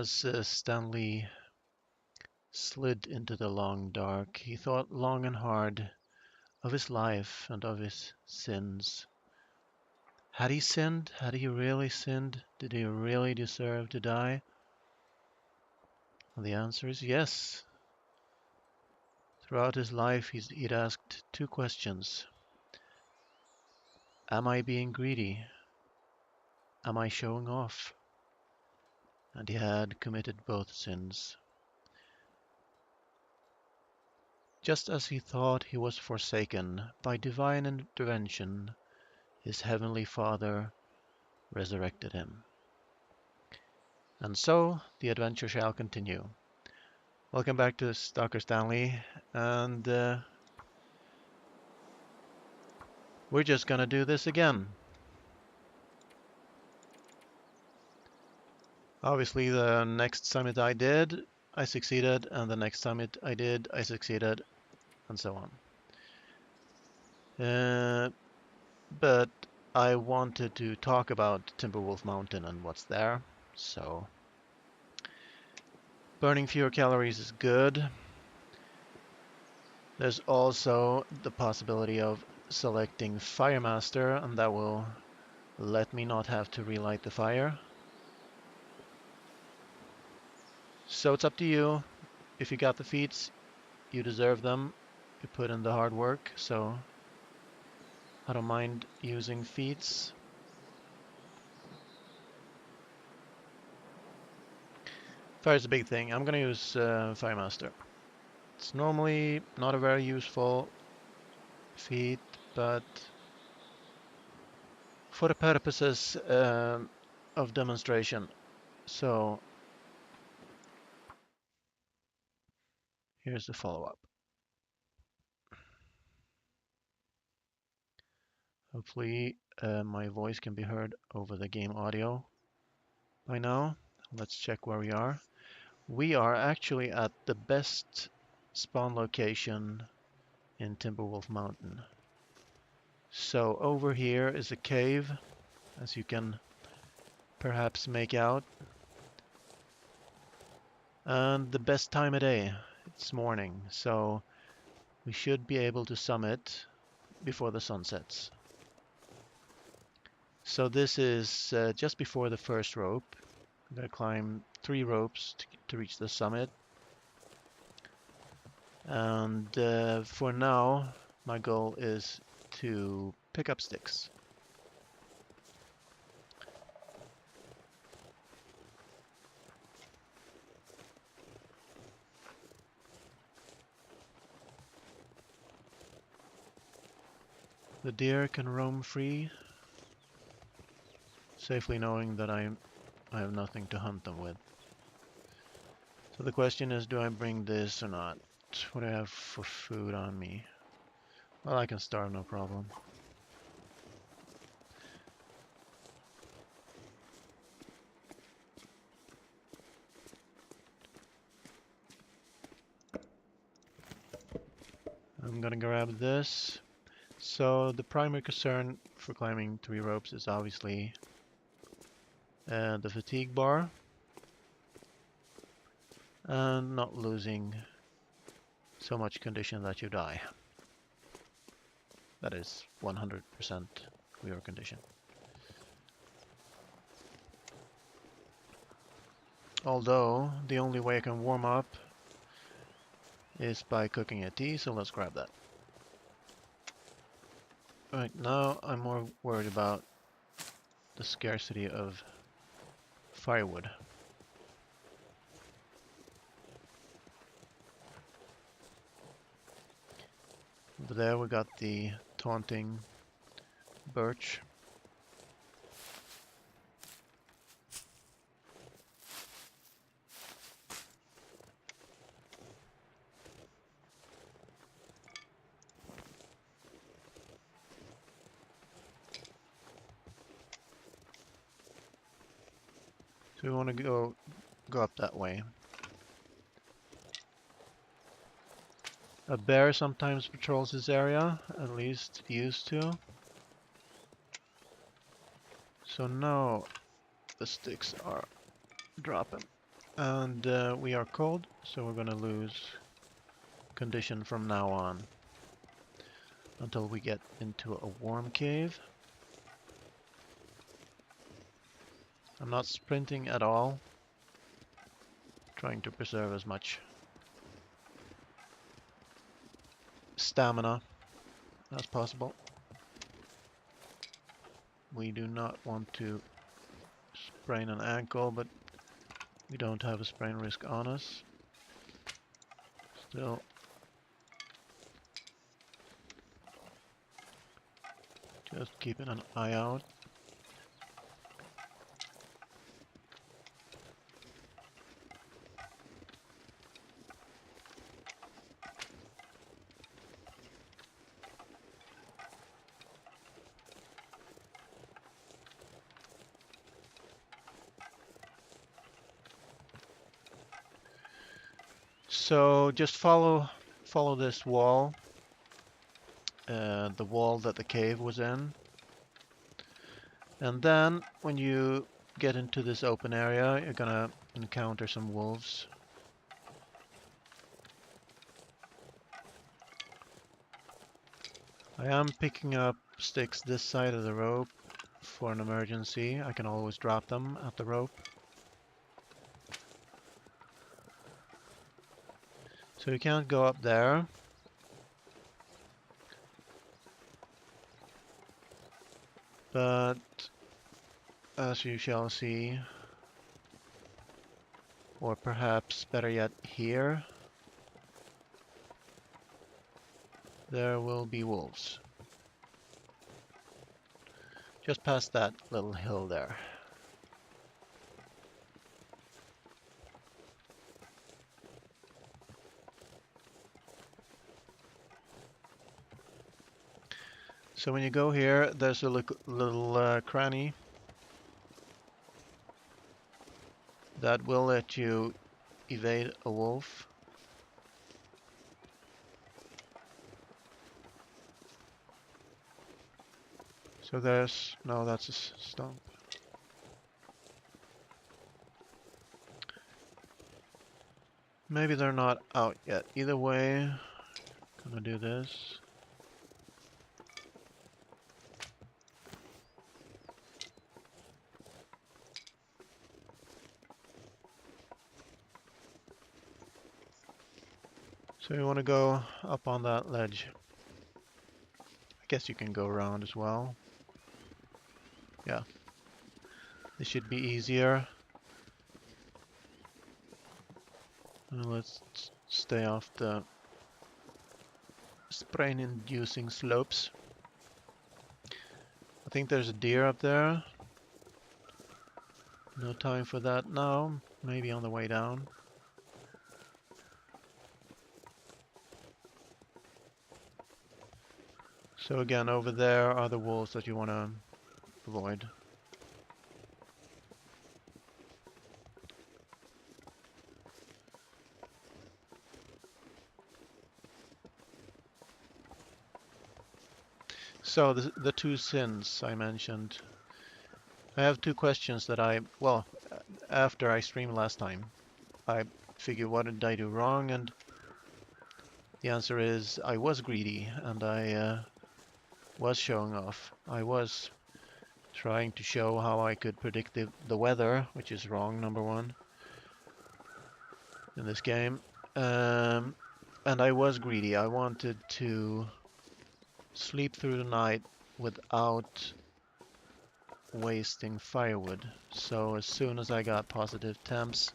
As Stanley slid into the long dark, he thought long and hard of his life and of his sins. Had he sinned? Had he really sinned? Did he really deserve to die? And the answer is yes. Throughout his life, he'd asked two questions. Am I being greedy? Am I showing off? And he had committed both sins. Just as he thought he was forsaken, by divine intervention, his heavenly Father resurrected him. And so, the adventure shall continue. Welcome back to Stalker Stanley, and we're just gonna do this again. Obviously, the next summit I did, I succeeded, and the next summit I did, I succeeded, and so on. But I wanted to talk about Timberwolf Mountain and what's there, so burning fewer calories is good. There's also the possibility of selecting Firemaster, and that will let me not have to relight the fire. So it's up to you. If you got the feats, you deserve them. You put in the hard work, so I don't mind using feats. Fire's a big thing. I'm gonna use Firemaster. It's normally not a very useful feat, but for the purposes of demonstration. So here's the follow-up. Hopefully my voice can be heard over the game audio by now. Let's check where we are. We are actually at the best spawn location in Timberwolf Mountain. So over here is a cave, as you can perhaps make out. And the best time of day, it's morning, so we should be able to summit before the sun sets. So this is just before the first rope. I'm going to climb 3 ropes to reach the summit. And for now, my goal is to pick up sticks. The deer can roam free, safely knowing that I have nothing to hunt them with. So the question is, do I bring this or not? What do I have for food on me? Well, I can starve, no problem. I'm gonna grab this. So the primary concern for climbing 3 ropes is obviously the fatigue bar and not losing so much condition that you die. That is 100% your condition. Although the only way I can warm up is by cooking a tea, so let's grab that. Right now I'm more worried about the scarcity of firewood. Over there we got the taunting birch. So we want to go up that way. A bear sometimes patrols this area, at least used to. So now the sticks are dropping. And we are cold, so we're going to lose condition from now on until we get into a warm cave. I'm not sprinting at all, trying to preserve as much stamina as possible. We do not want to sprain an ankle, but we don't have a sprain risk on us. Still, just keeping an eye out. So just follow this wall, the wall that the cave was in. And then when you get into this open area, you're gonna encounter some wolves. I am picking up sticks this side of the rope for an emergency. I can always drop them at the rope. So you can't go up there. But as you shall see, or perhaps better yet here, there will be wolves. Just past that little hill there. So when you go here, there's a little cranny that will let you evade a wolf. So there's, no, that's a stump. Maybe they're not out yet. Either way, gonna do this. So you want to go up on that ledge. I guess you can go around as well. Yeah. This should be easier. Let's stay off the sprain-inducing slopes. I think there's a deer up there. No time for that now. Maybe on the way down. So again, over there are the wolves that you want to avoid. So the two sins I mentioned. I have two questions that well, after I streamed last time, I figured what did I do wrong, and the answer is I was greedy and I was showing off. I was trying to show how I could predict the weather, which is wrong, number one, in this game. And I was greedy. I wanted to sleep through the night without wasting firewood. So as soon as I got positive temps,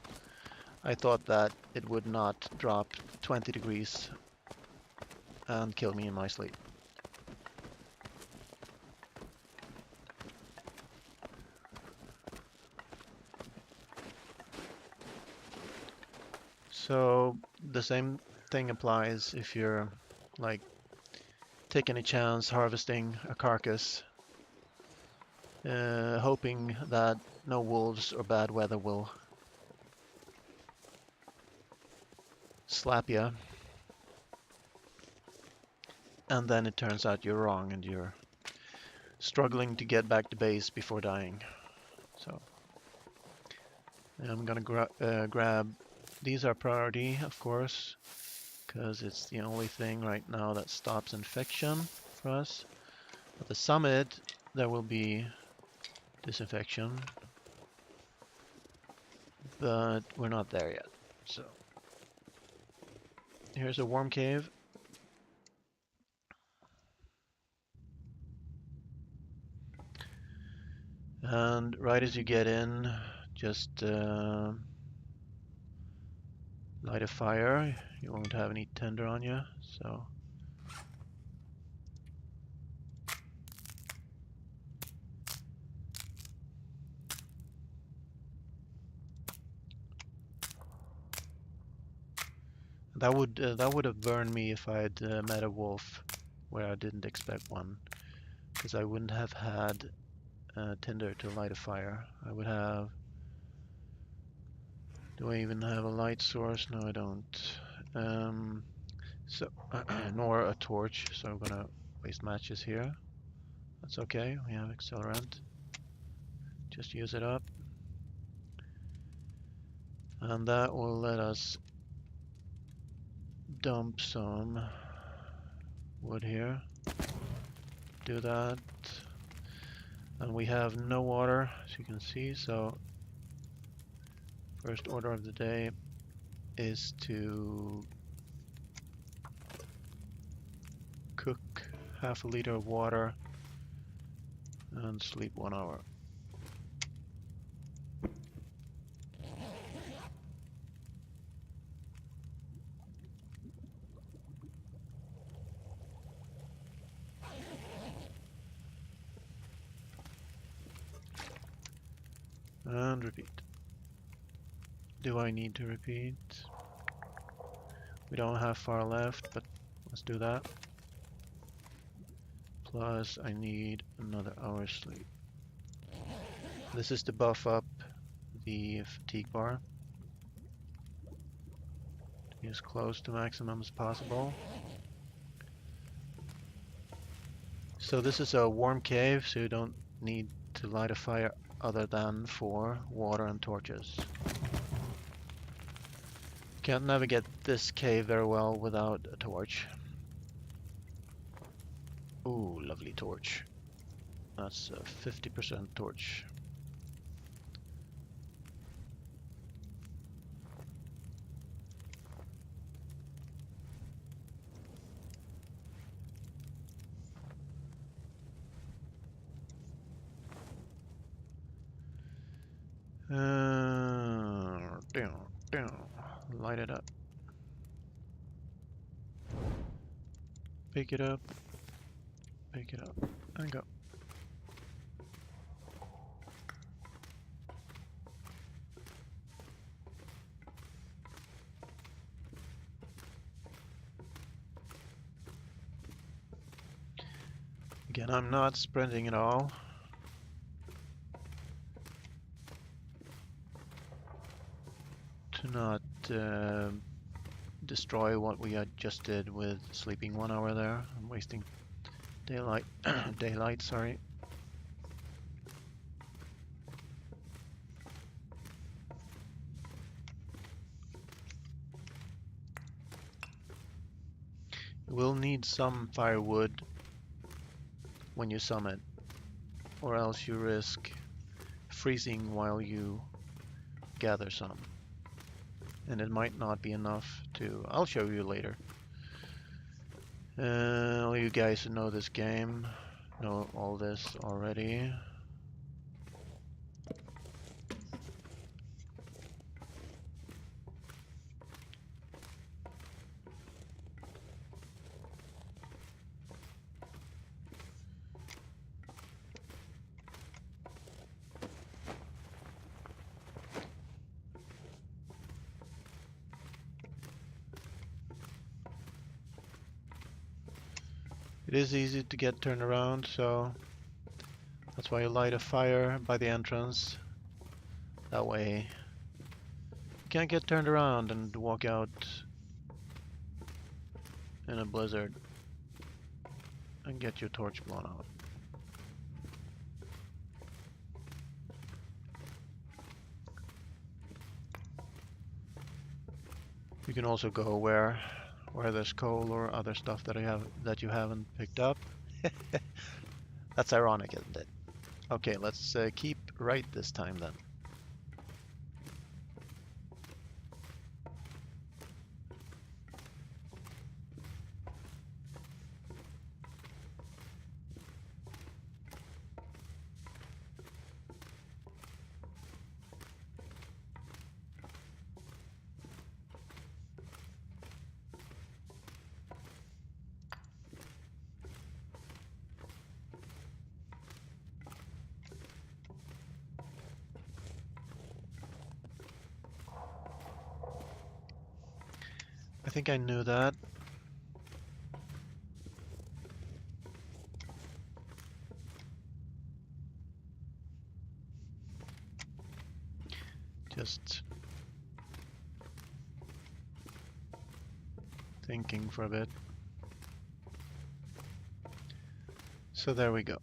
I thought that it would not drop 20 degrees and kill me in my sleep. So the same thing applies if you're like taking a chance harvesting a carcass, hoping that no wolves or bad weather will slap you, and then it turns out you're wrong and you're struggling to get back to base before dying. So I'm gonna grab. These are priority, of course, because it's the only thing right now that stops infection for us. At the summit, there will be disinfection, but we're not there yet. So here's a worm cave. And right as you get in, just light a fire. You won't have any tinder on you, so. That would have burned me if I had met a wolf where I didn't expect one, because I wouldn't have had tinder to light a fire. I would have. Do I even have a light source? No, I don't. So nor a torch. So I'm gonna waste matches here. That's okay. We have accelerant. Just use it up, and that will let us dump some wood here. Do that. And we have no water, as you can see, so first order of the day is to cook half a liter of water and sleep 1 hour. And repeat. Do I need to repeat? We don't have far left, but let's do that. Plus, I need another hour's sleep. This is to buff up the fatigue bar. To be as close to maximum as possible. So this is a warm cave, so you don't need to light a fire other than for water and torches. Can't navigate this cave very well without a torch. Ooh, lovely torch. That's a 50% torch. Light it up. Pick it up. Pick it up. And go. Again, I'm not sprinting at all. To not destroy what we just did with sleeping 1 hour there. I'm wasting daylight. Daylight, sorry. You will need some firewood when you summit, or else you risk freezing while you gather some. And it might not be enough to... I'll show you later. All you guys who know this game know all this already. It is easy to get turned around, so that's why you light a fire by the entrance. That way you can't get turned around and walk out in a blizzard and get your torch blown out. You can also go where there's coal or other stuff that you haven't picked up. That's ironic, isn't it? Okay, let's keep right this time then. I think I knew that. Just thinking for a bit. So there we go.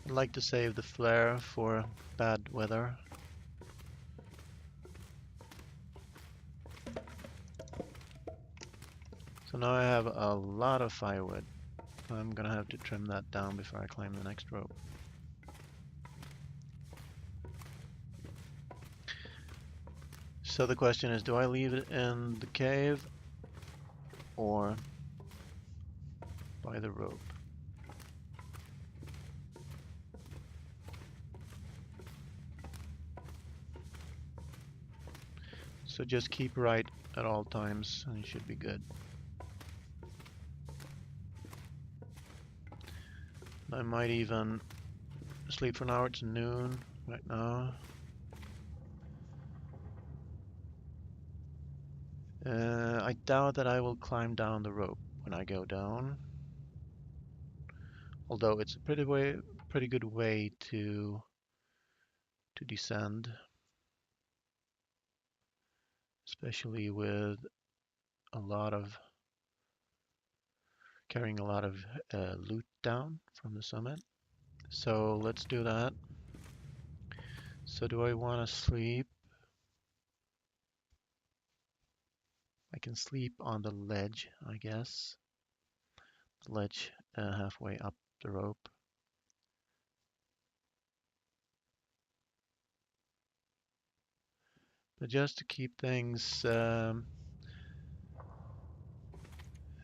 I'd like to save the flare for bad weather. So now I have a lot of firewood. I'm gonna have to trim that down before I climb the next rope. So the question is, do I leave it in the cave or by the rope? So just keep right at all times and it should be good. I might even sleep for an hour. It's noon right now. I doubt that I will climb down the rope when I go down. Although it's a pretty good way to descend, especially with a lot of carrying a lot of loot down from the summit. So let's do that. So do I want to sleep? I can sleep on the ledge, I guess. The ledge halfway up the rope. But just to keep things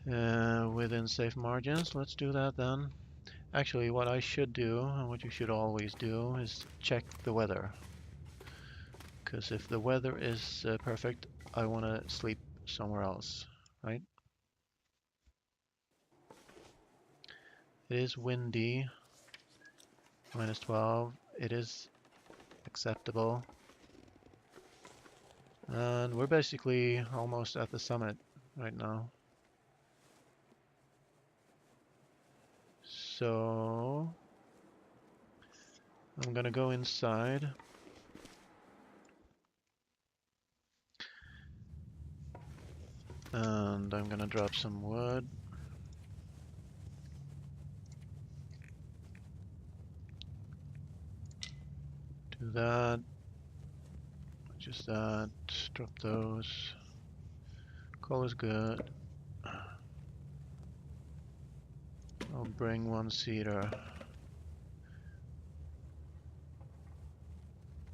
within safe margins, let's do that then. Actually, what I should do, and what you should always do, is check the weather. Because if the weather is perfect, I want to sleep somewhere else, right? It is windy, -12. It is acceptable. And we're basically almost at the summit right now. So I'm gonna go inside. And I'm gonna drop some wood. Do that. Just that. Drop those. Coal is good. I'll bring one cedar.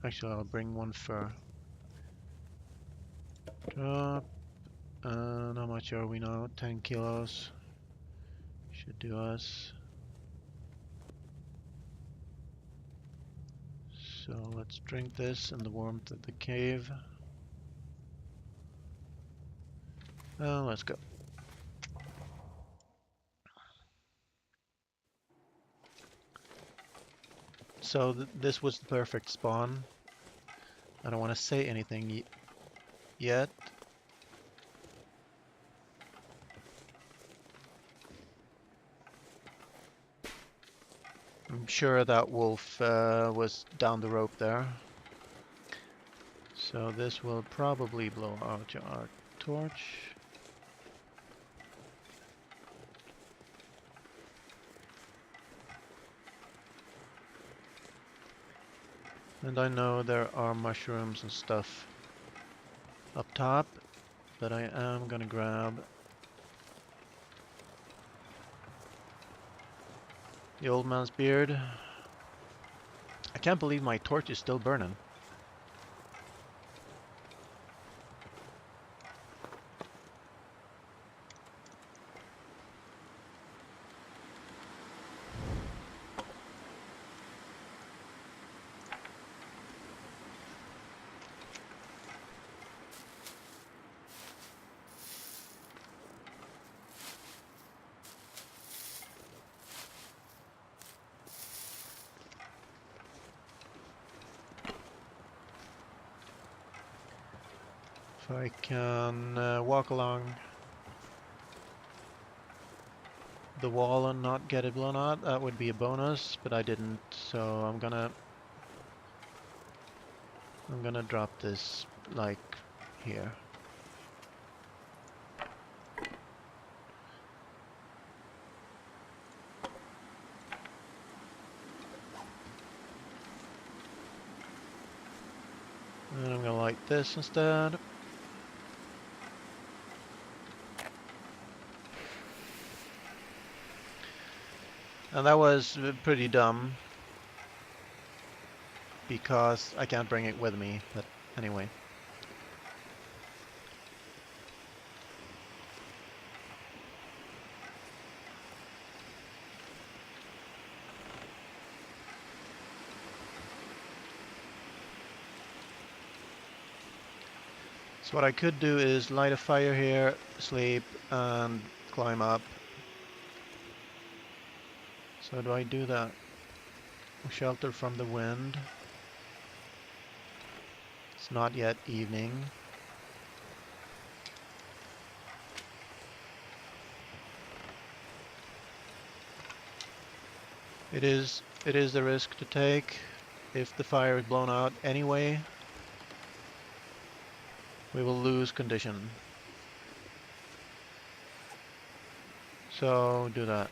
Actually, I'll bring one fir. Drop. And how much are we now? 10 kilos. Should do us. So let's drink this in the warmth of the cave. Let's go. So this was the perfect spawn. I don't want to say anything yet. sure that wolf was down the rope there. So this will probably blow out our torch. And I know there are mushrooms and stuff up top, but I am gonna grab the old man's beard. I can't believe my torch is still burning. If I can walk along the wall and not get it blown out, that would be a bonus, but I didn't, so I'm gonna drop this like here. And I'm gonna light this instead. And that was pretty dumb because I can't bring it with me, but anyway. So what I could do is light a fire here, sleep, and climb up. So do I do that? Shelter from the wind. It's not yet evening. It is the risk to take if the fire is blown out anyway. We will lose condition. So do that.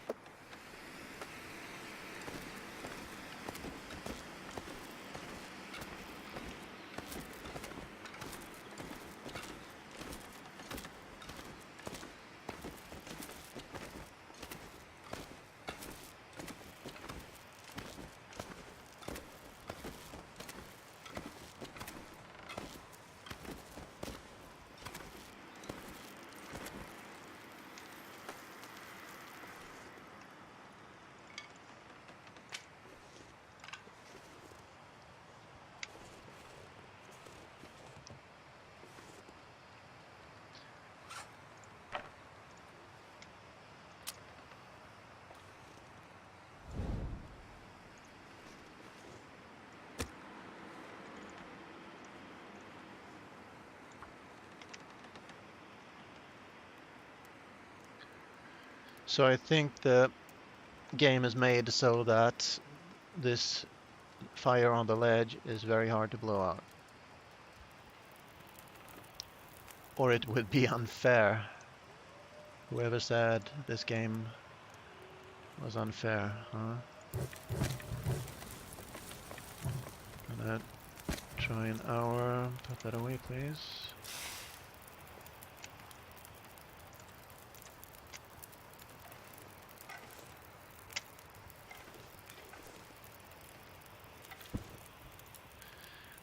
So I think the game is made so that this fire on the ledge is very hard to blow out. Or it would be unfair. Whoever said this game was unfair, huh? Gonna try an hour. Put that away, please.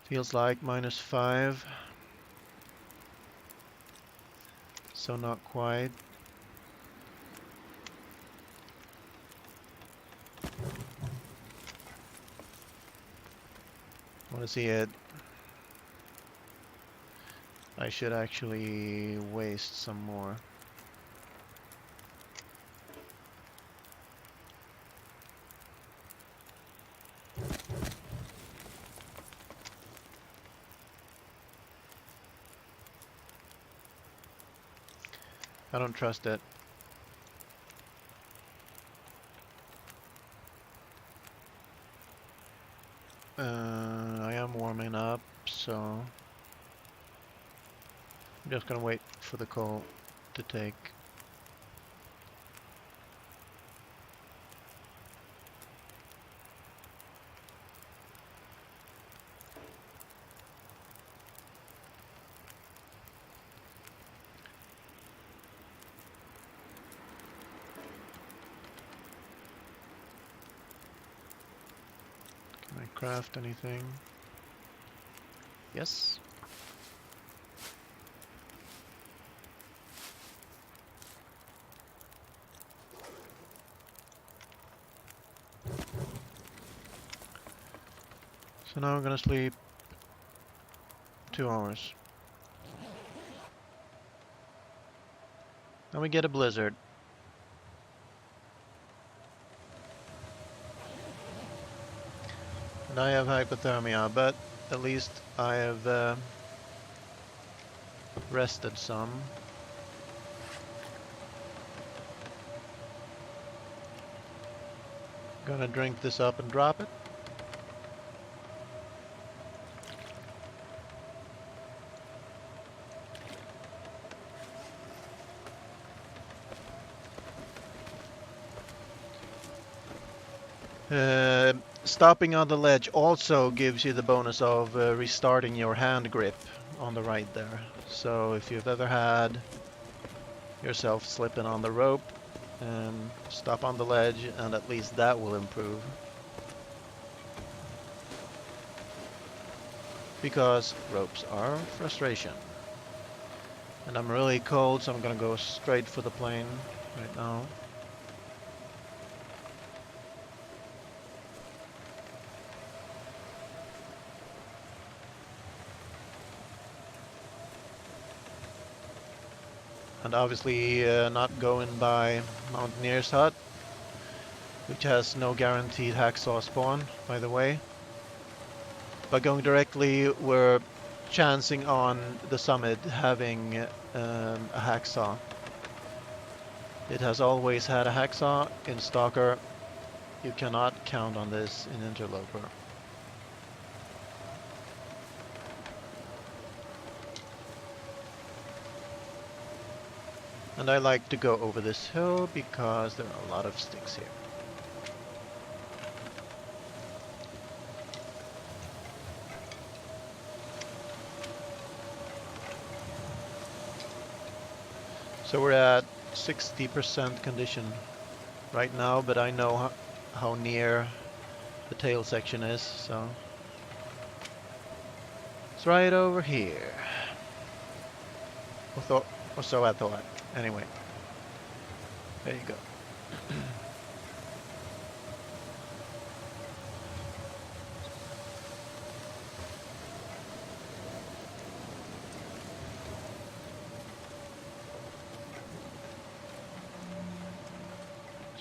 Feels like -5. So not quite. Want to see it. I should actually waste some more. I don't trust it. I am warming up, so I'm just gonna wait for the coal to take. Can I craft anything? Yes. So now I'm gonna sleep 2 hours. Then we get a blizzard. And I have hypothermia, but at least I have rested some. Gonna drink this up and drop it. Stopping on the ledge also gives you the bonus of restarting your hand grip on the right there. So if you've ever had yourself slipping on the rope, stop on the ledge and at least that will improve. Because ropes are frustration. And I'm really cold, so I'm gonna go straight for the plane right now. And obviously not going by Mountaineer's Hut, which has no guaranteed hacksaw spawn, by the way. But going directly, we're chancing on the summit having a hacksaw. It has always had a hacksaw. In Stalker, you cannot count on this in Interloper. And I like to go over this hill because there are a lot of sticks here. So we're at 60% condition right now, but I know how near the tail section is, so it's right over here. Or so I thought. Anyway, there you go.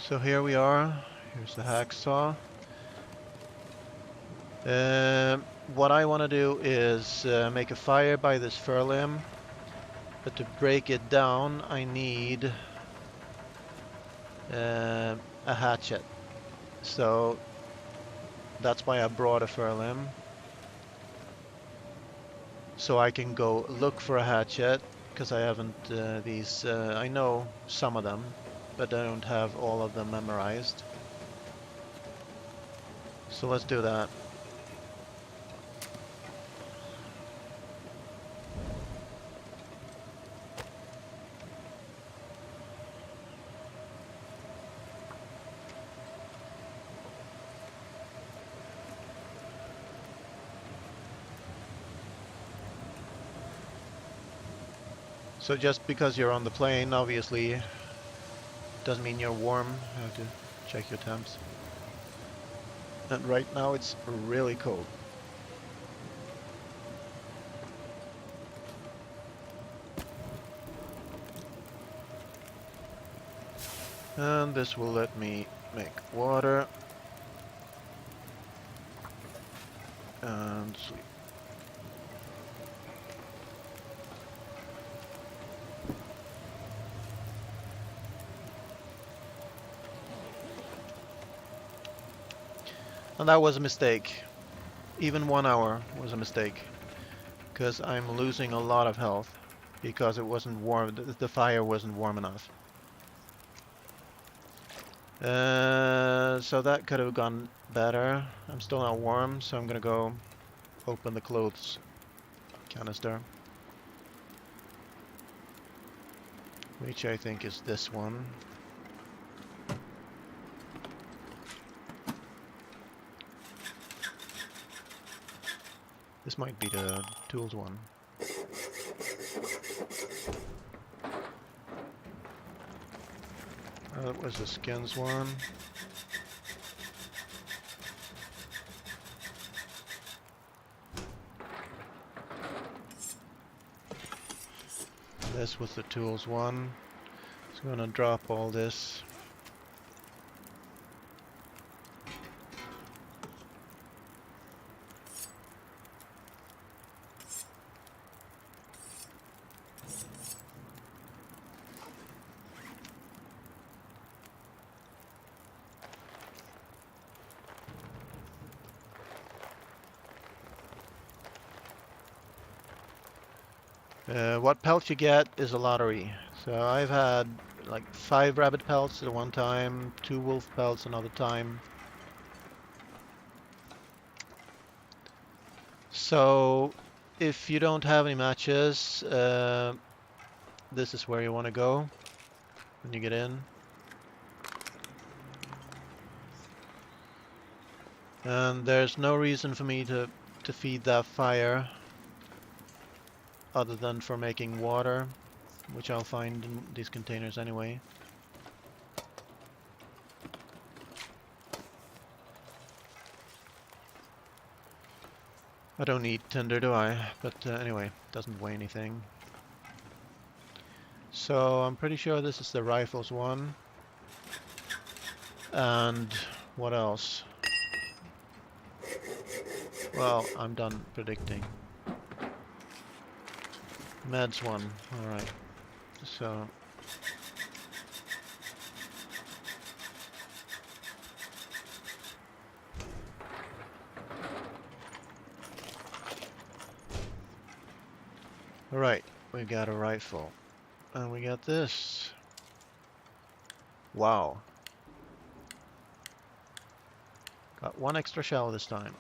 So here we are. Here's the hacksaw. What I want to do is make a fire by this fir limb. But to break it down, I need a hatchet. So that's why I brought a fir limb. So I can go look for a hatchet, because I haven't I know some of them, but I don't have all of them memorized. So let's do that. So just because you're on the plane, obviously, doesn't mean you're warm. You have to check your temps. And right now it's really cold. And this will let me make water and sleep. And that was a mistake. Even 1 hour was a mistake, because I'm losing a lot of health because it wasn't warm. The fire wasn't warm enough. So that could have gone better. I'm still not warm, so I'm gonna go open the clothes canister, which I think is this one. This might be the tools one. That was the skins one. This was the tools one. So I'm gonna drop all this. What pelt you get is a lottery. So I've had like 5 rabbit pelts at one time, 2 wolf pelts another time. So if you don't have any matches, this is where you want to go when you get in. And there's no reason for me to feed that fire other than for making water, which I'll find in these containers anyway. I don't need tinder, do I? But anyway, doesn't weigh anything. So I'm pretty sure this is the rifles one. And what else? Well, I'm done predicting. Meds one, alright. So alright, we got a rifle. And we got this. Wow. Got 1 extra shell this time.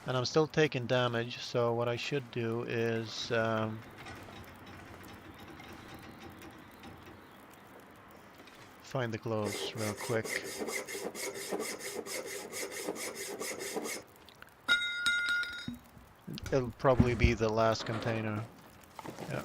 And I'm still taking damage, so what I should do is find the clothes real quick. It'll probably be the last container. Yeah.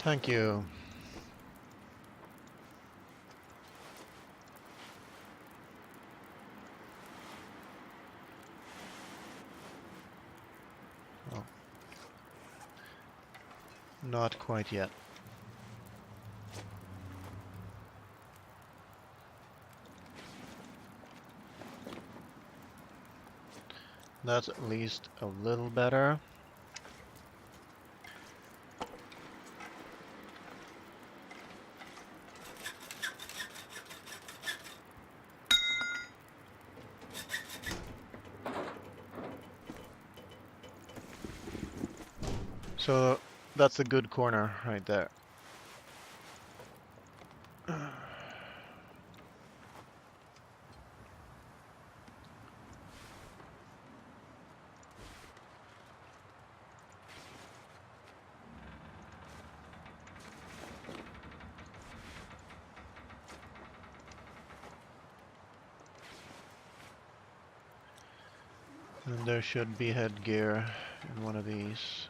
Thank you. Well, not quite yet. That's at least a little better. So that's a good corner right there. And there should be headgear in one of these.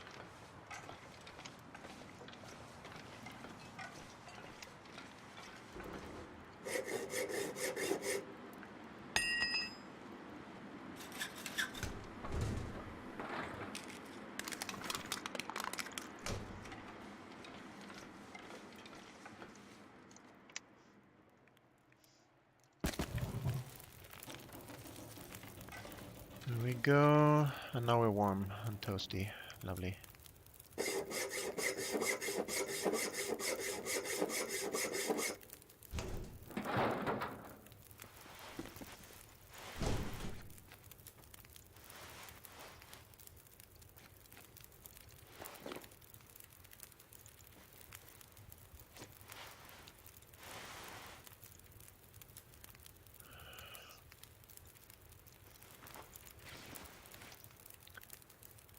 go. And now we're warm and toasty. Lovely.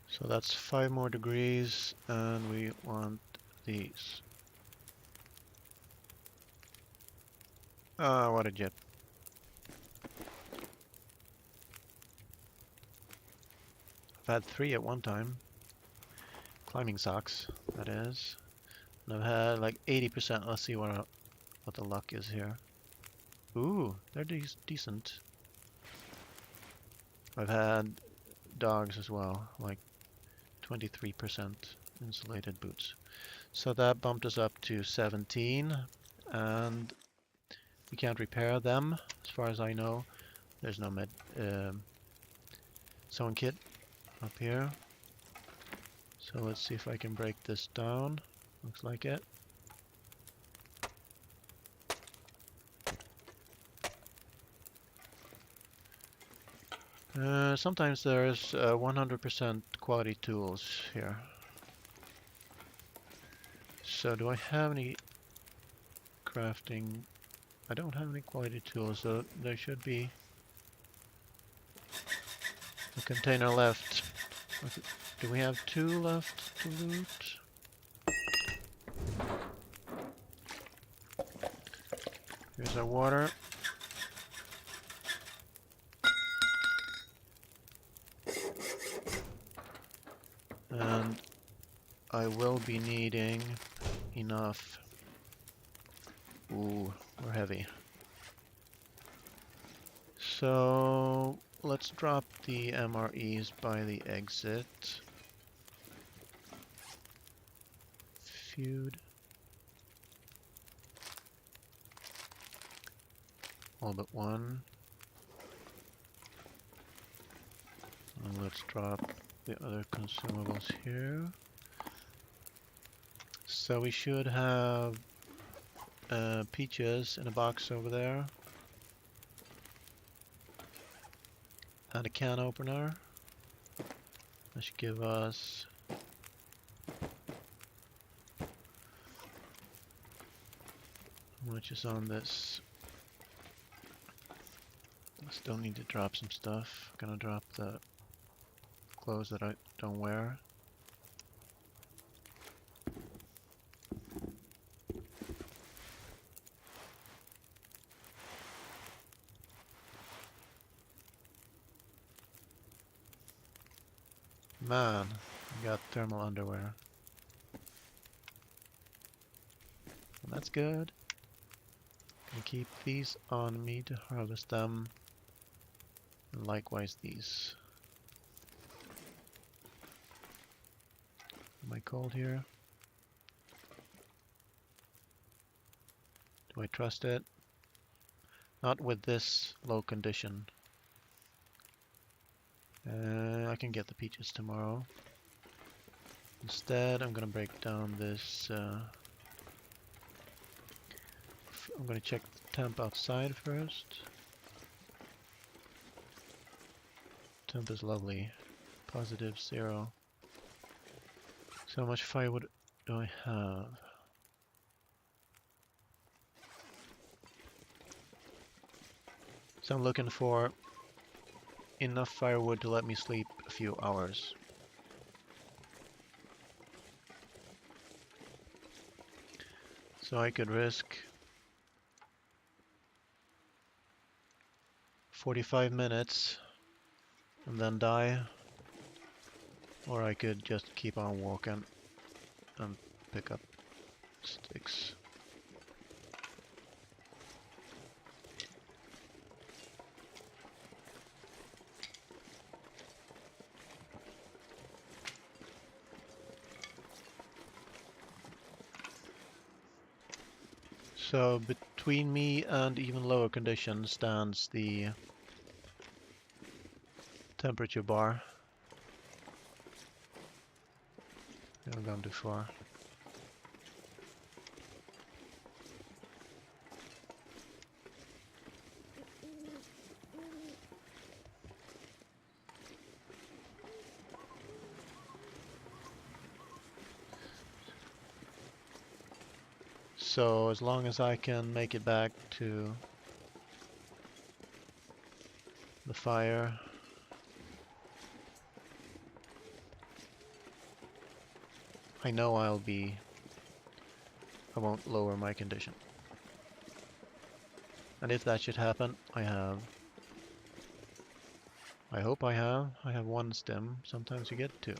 So that's 5 more degrees, and we want these. Ah, what a jet. I've had 3 at one time. Climbing socks, that is. And I've had like 80%. Let's see what the luck is here. Ooh, they're decent. I've had dogs as well, like 23% insulated boots. So that bumped us up to 17, and we can't repair them, as far as I know. There's no sewing kit up here. So let's see if I can break this down. Looks like it. Sometimes there's 100% quality tools here. So do I have any crafting? I don't have any quality tools, so there should be a container left. Okay. Do we have 2 left to loot? Here's our water. And I will be needing enough. Ooh, we're heavy. So let's drop the MREs by the exit. Feud. All but one. And let's drop the other consumables here. So we should have peaches in a box over there. And a can opener. That should give us how much is on this? I still need to drop some stuff. I'm gonna drop the clothes that I don't wear. Man, I got thermal underwear. And that's good. Gonna keep these on me to harvest them. And likewise these. Am I cold here? Do I trust it? Not with this low condition. I can get the peaches tomorrow. Instead, I'm gonna break down this. I'm gonna check the temp outside first. Temp is lovely. +0. So how much firewood do I have? So I'm looking for enough firewood to let me sleep a few hours. So I could risk 45 minutes and then die, or I could just keep on walking and pick up sticks. So between me and even lower conditions stands the temperature bar. Haven't gone too far. So as long as I can make it back to the fire, I know I won't lower my condition. And if that should happen, I hope I have one stem. Sometimes you get two.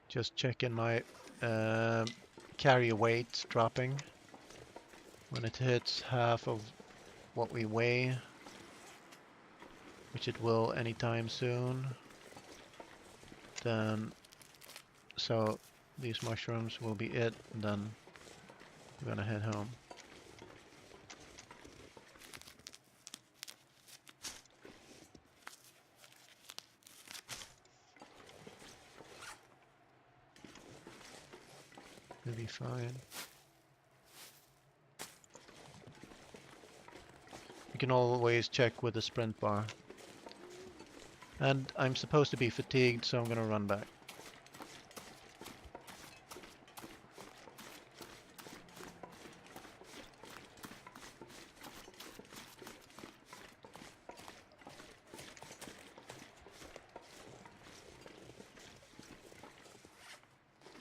Just checking my carry weight dropping. When it hits half of what we weigh, which it will anytime soon, then so these mushrooms will be it, and then we're gonna head home. We'll be fine. You can always check with the sprint bar. And I'm supposed to be fatigued, so I'm gonna run back.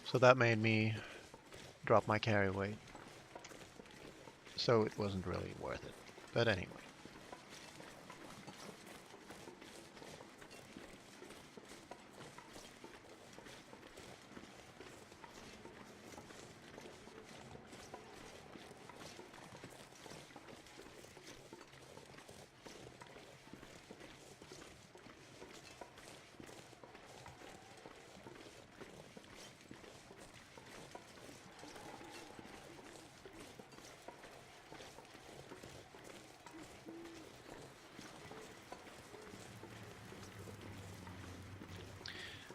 So that made me drop my carry weight. So it wasn't really worth it. But anyway.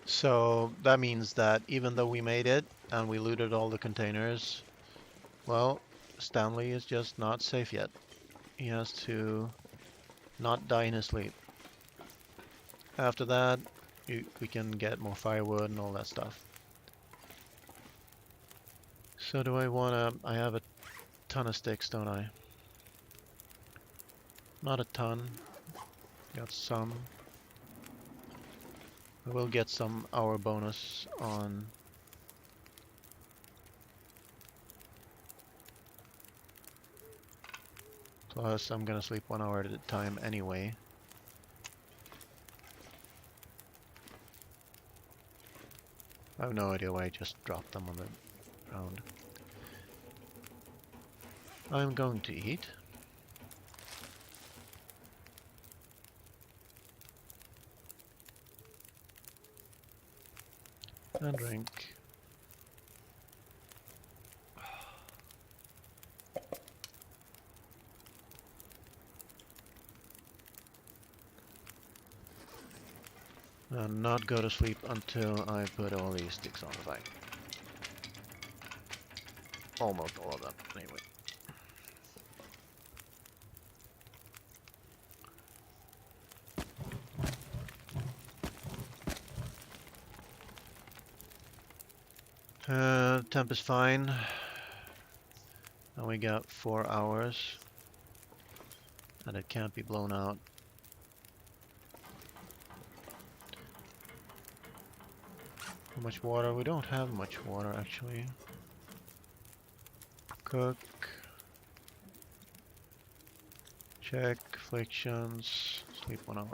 So that means that even though we made it and we looted all the containers, well, Stanley is just not safe yet. He has to not die in his sleep. After that, we can get more firewood and all that stuff. So do I wanna... I have a ton of sticks, don't I? Not a ton. Got some. I will get some hour bonus on... Plus, I'm gonna sleep 1 hour at a time anyway. I have no idea why I just dropped them on the ground. I'm going to eat. And drink. And not go to sleep until I put all these sticks on the fire. Almost all of them, anyway. Temp is fine. And we got 4 hours. And it can't be blown out. How much water? We don't have much water actually. Cook. Check. Afflictions. Sleep 1 hour.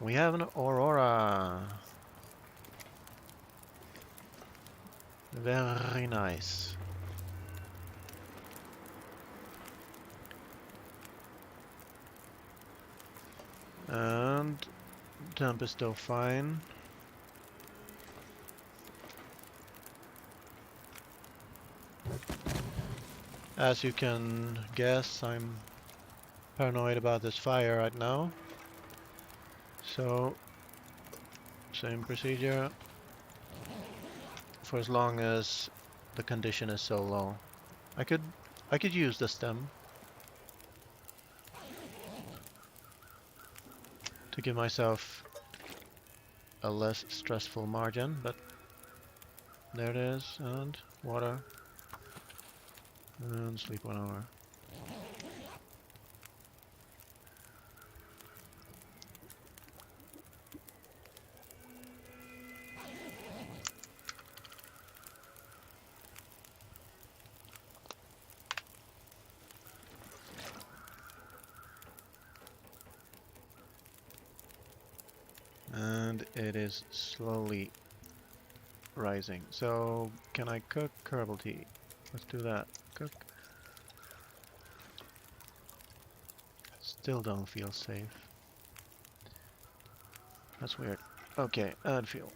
We have an aurora. Very nice. And temp is still fine. As you can guess, I'm paranoid about this fire right now. So, same procedure for as long as the condition is so low. I could use the stem to give myself a less stressful margin, but there it is, and water, and sleep 1 hour. And it is slowly rising. So, can I cook herbal tea? Let's do that. Cook. Still don't feel safe. That's weird. Okay, add fuel.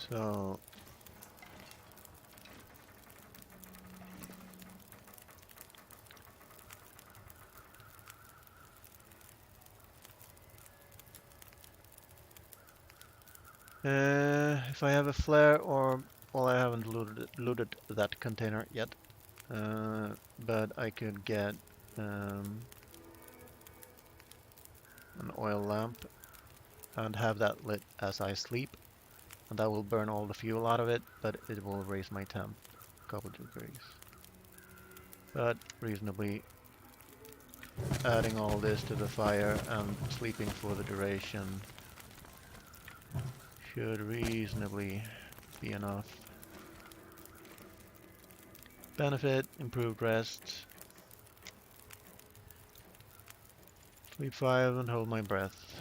So, if I have a flare or, well, I haven't looted that container yet, but I could get an oil lamp and have that lit as I sleep, and that will burn all the fuel out of it, but it will raise my temp a couple degrees. But reasonably, adding all this to the fire and sleeping for the duration should reasonably be enough. Benefit, improved rest. Sleep 5 and hold my breath.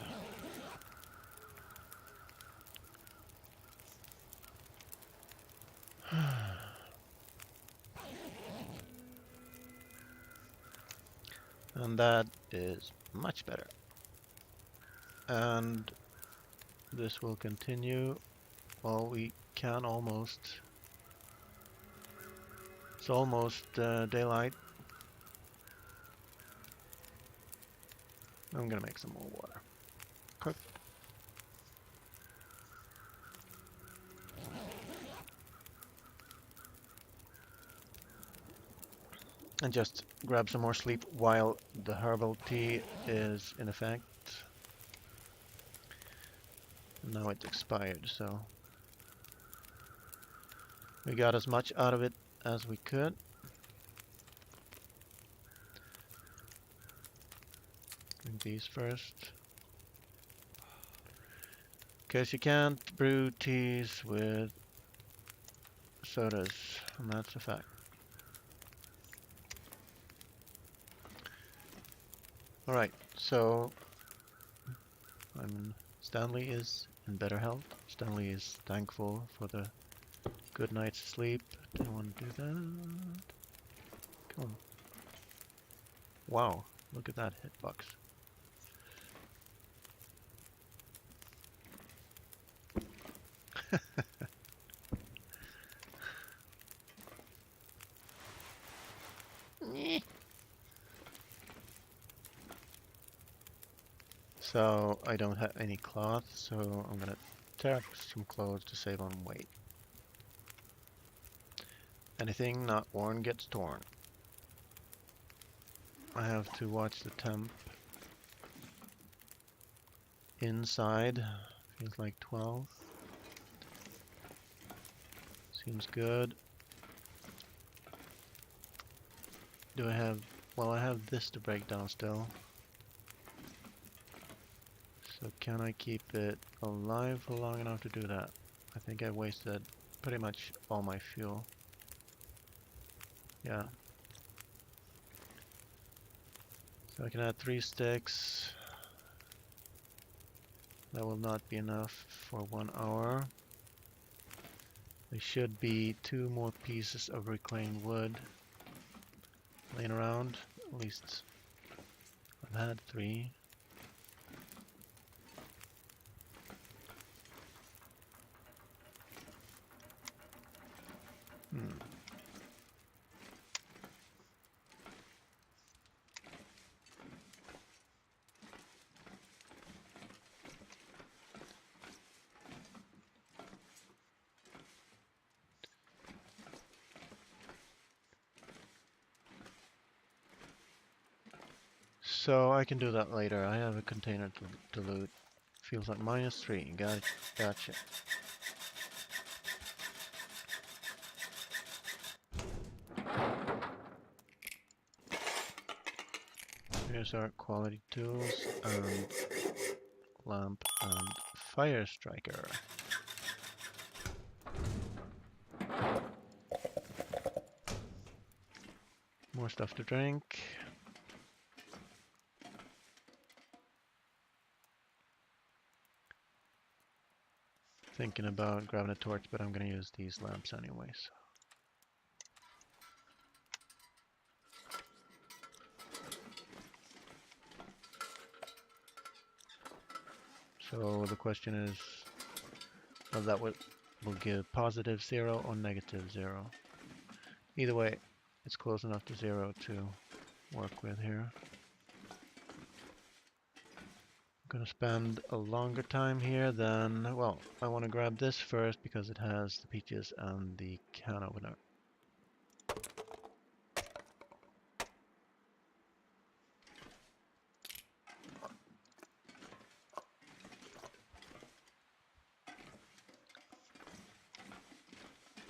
And that is much better. And this will continue. Well, we can almost. It's almost daylight. I'm gonna make some more water. Cook. And just grab some more sleep while the herbal tea is in effect. Now it expired, so we got as much out of it as we could. Drink these first. Because you can't brew teas with sodas, and that's a fact. Alright, so Stanley is in better health. Stanley is thankful for the good night's sleep. Don't want to do that. Come on. Wow, look at that hitbox. So I don't have any cloth, so I'm gonna tear up some clothes to save on weight. Anything not worn gets torn. I have to watch the temp inside. Feels like 12. Seems good. Do I have... Well, I have this to break down still. So can I keep it alive for long enough to do that? I think I wasted pretty much all my fuel. Yeah. So I can add 3 sticks. That will not be enough for 1 hour. There should be 2 more pieces of reclaimed wood laying around. At least I've had 3. So I can do that later. I have a container to loot. Feels like -3. Gotcha. Here's our quality tools and lamp and fire striker. More stuff to drink. Thinking about grabbing a torch, but I'm gonna use these lamps anyways. So the question is, well, that will give +0 or -0. Either way, it's close enough to 0 to work with here. I'm gonna spend a longer time here than, well, I want to grab this first because it has the peaches and the can opener.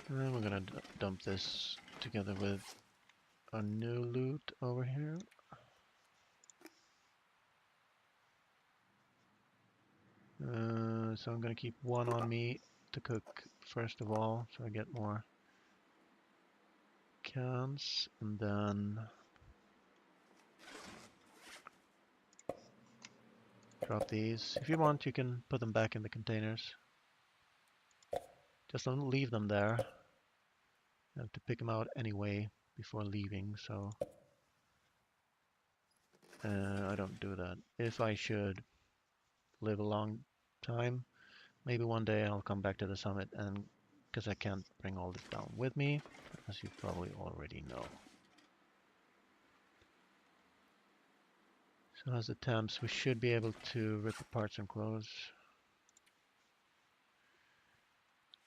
And then we're gonna dump this together with a new loot over here. So I'm gonna keep 1 on me to cook first of all, so I get more cans, and then drop these. If you want, you can put them back in the containers. Just don't leave them there. You have to pick them out anyway before leaving, so I don't do that. If I should live a long time, maybe one day I'll come back to the summit, and because I can't bring all this down with me, as you probably already know. So as the temps, we should be able to rip apart some clothes.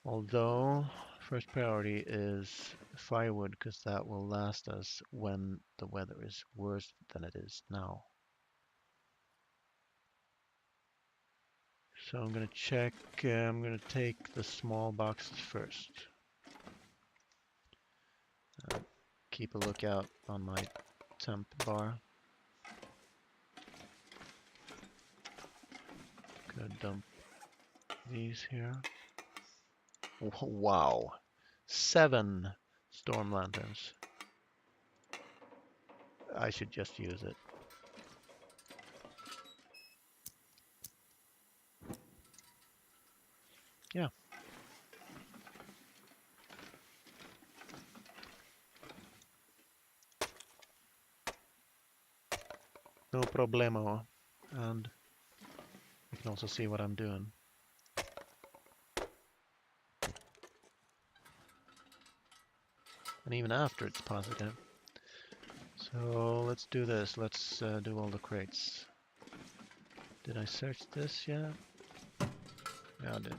Although, first priority is firewood, because that will last us when the weather is worse than it is now. So I'm going to check, I'm going to take the small boxes first. Keep a lookout on my temp bar. Gonna dump these here. Wow, 7 storm lanterns. I should just use it. Yeah. No problemo. And you can also see what I'm doing. And even after it's positive. So let's do this. Let's do all the crates. Did I search this yet? Yeah, I did.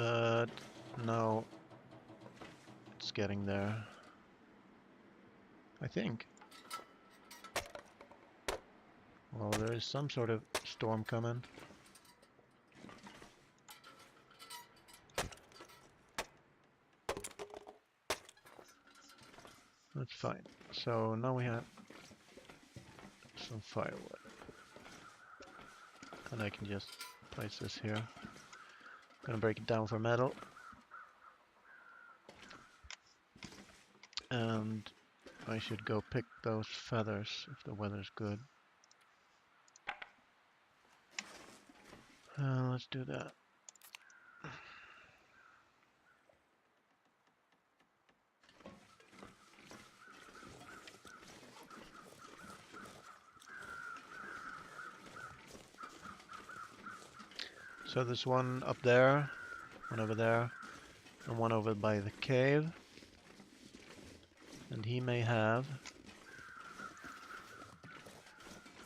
but no, it's getting there. I think. Well, there is some sort of storm coming. That's fine. So now we have some firewood. And I can just place this here. Gonna break it down for metal. And I should go pick those feathers if the weather's good. Let's do that. So there's one up there, one over there, and one over by the cave. And he may have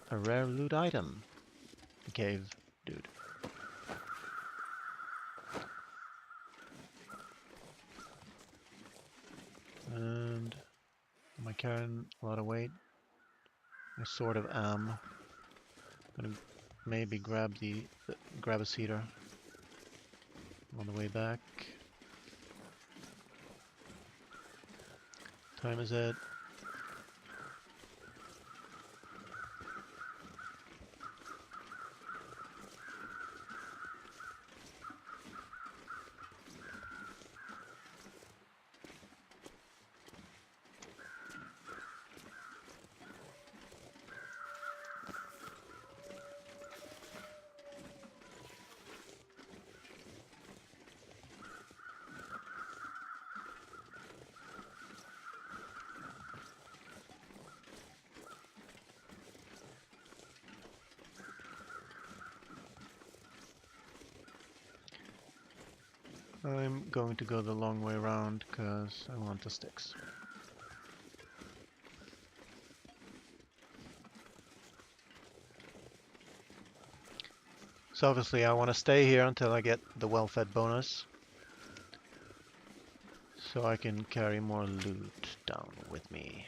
a rare loot item. The cave dude. And am I carrying a lot of weight? I sort of am. Gonna maybe grab grab a cedar on the way back. Time is it? I'm going to go the long way around because I want the sticks. So obviously I want to stay here until I get the well-fed bonus, so I can carry more loot down with me.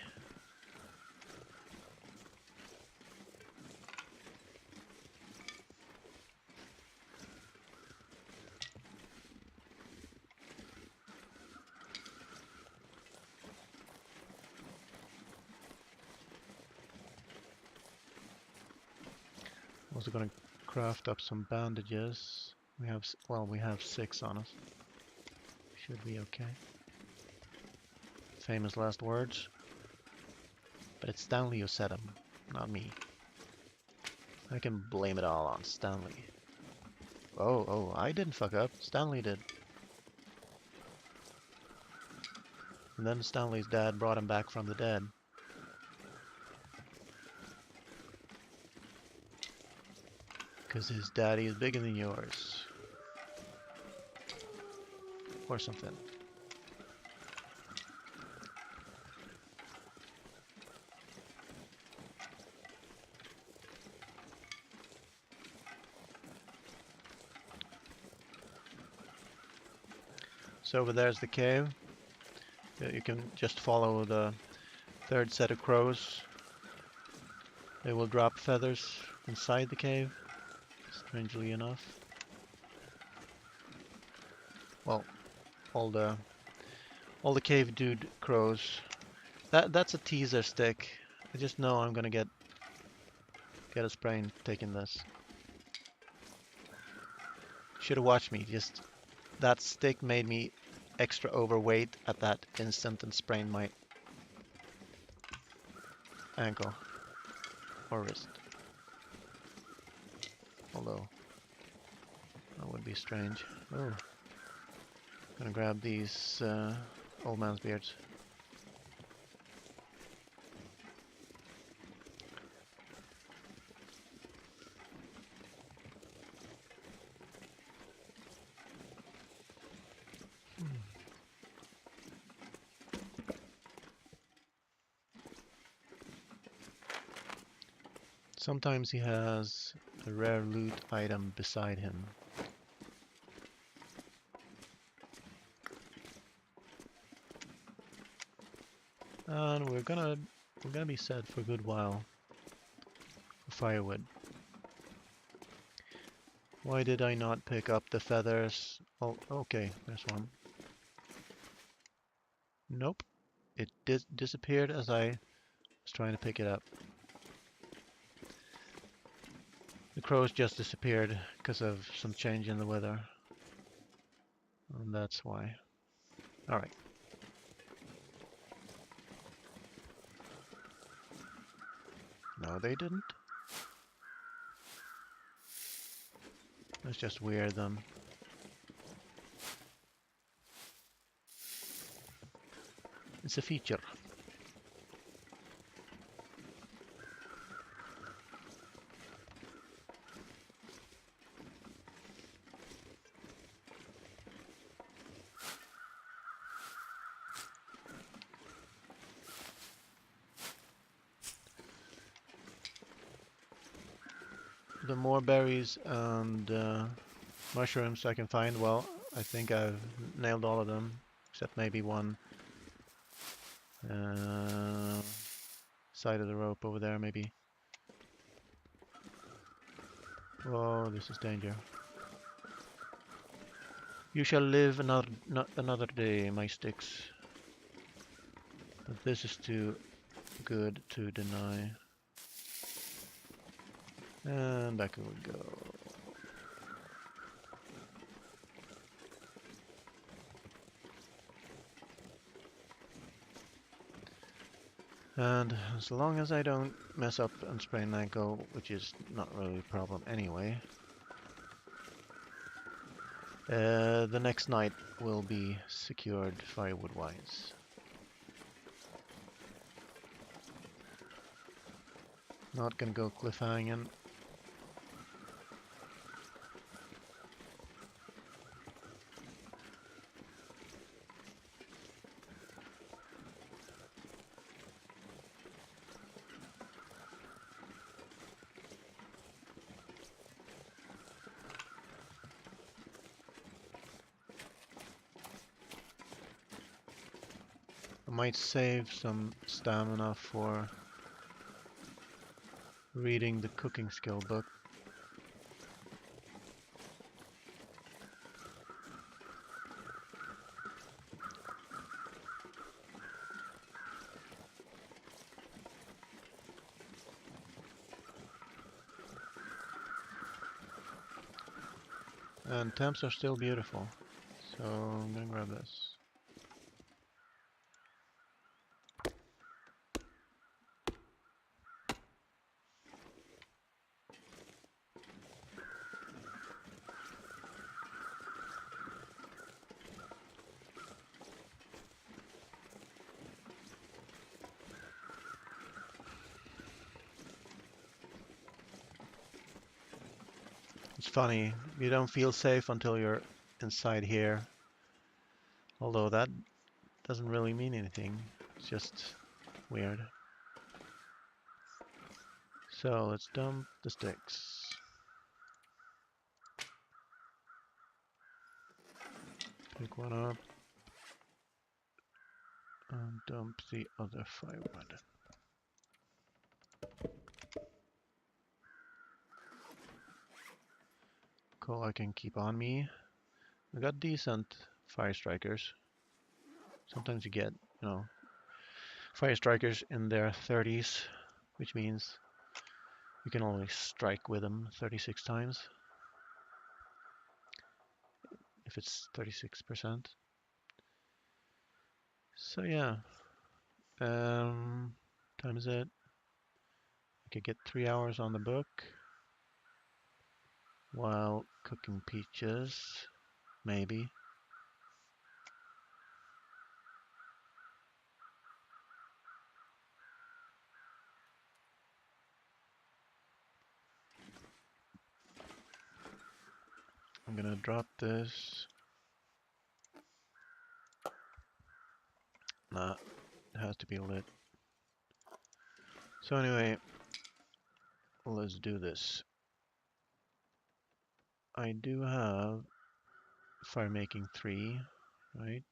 Also gonna craft up some bandages. We have 6 on us. Should be okay. Famous last words. But it's Stanley who said them, not me. I can blame it all on Stanley. Oh, I didn't fuck up. Stanley did. And then Stanley's dad brought him back from the dead. Because his daddy is bigger than yours. Or something. So over there's the cave. You can just follow the third set of crows. They will drop feathers inside the cave, strangely enough. Well, all the cave dude crows. That's a teaser stick. I just know I'm gonna get a sprain taking this. Should have watched me. Just that stick made me extra overweight at that instant and sprained my ankle or wrist. Although that would be strange. Oh, gonna grab these old man's beards. Sometimes he has a rare loot item beside him. And we're gonna be set for a good while for firewood. Why did I not pick up the feathers? Oh, okay, there's one. Nope, it disappeared as I was trying to pick it up. The crows just disappeared because of some change in the weather. And that's why. Alright. No, they didn't. Let's just wear them. It's a feature. The more berries and mushrooms I can find, well, I think I've nailed all of them, except maybe one side of the rope over there, maybe. Oh, this is danger. You shall live another day, my sticks. But this is too good to deny. And back we go. And as long as I don't mess up and sprain an ankle, which is not really a problem anyway, the next night will be secured firewood-wise. Not gonna go cliffhanging. I might save some stamina for reading the cooking skill book. And temps are still beautiful, so I'm gonna grab this. It's funny, you don't feel safe until you're inside here. Although that doesn't really mean anything. It's just weird. So let's dump the sticks. Pick one up. And dump the other firewood. Cool, I can keep on me. I got decent fire strikers. Sometimes you get, fire strikers in their 30s, which means you can only strike with them 36 times. If it's 36%. So yeah. Time is it? I could get 3 hours on the book while cooking peaches, maybe. I'm gonna drop this. Nah, it has to be lit. So anyway, let's do this. I do have fire making 3, right?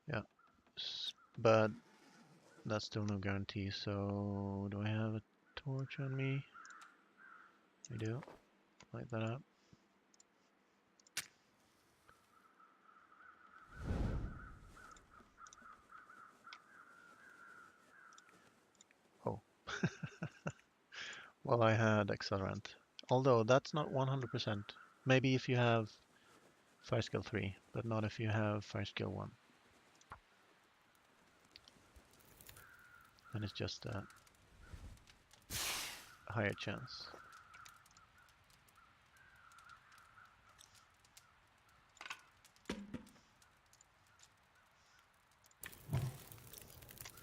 Yeah, But that's still no guarantee. So do I have a torch on me? I do. Light that up. Oh. Well, I had accelerant. Although that's not 100%. Maybe if you have fire skill 3, but not if you have fire skill 1. Then it's just a higher chance.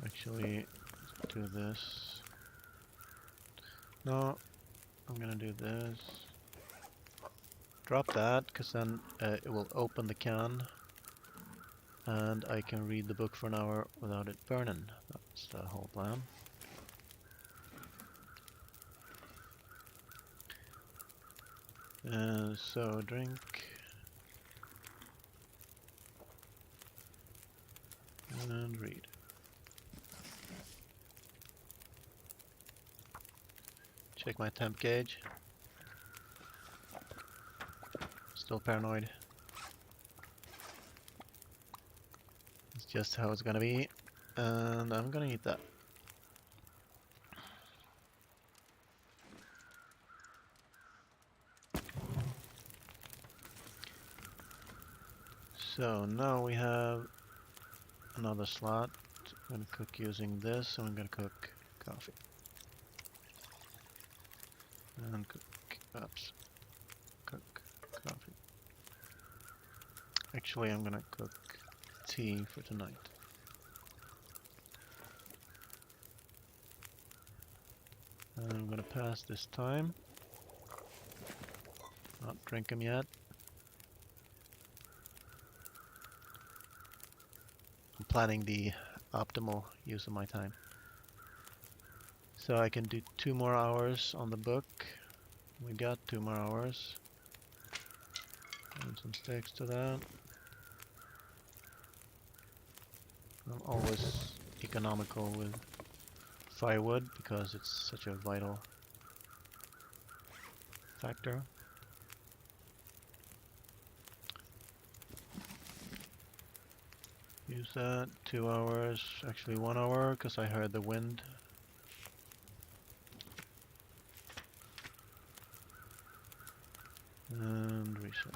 Actually, let's do this. No, I'm gonna do this. Drop that, because then it will open the can, and I can read the book for an hour without it burning. That's the whole plan. So drink. And read. Check my temp gauge. Still paranoid. It's just how it's gonna be. And I'm gonna eat that. So now we have another slot. I'm gonna cook using this, and I'm gonna cook coffee. And cook coffee. Actually, I'm gonna cook tea for tonight. And I'm gonna pass this time. Not drink them yet. I'm planning the optimal use of my time. So I can do 2 more hours on the book. We got 2 more hours. And some sticks to that. I'm always economical with firewood because it's such a vital factor. Use that. 2 hours, actually 1 hour, because I heard the wind. And research.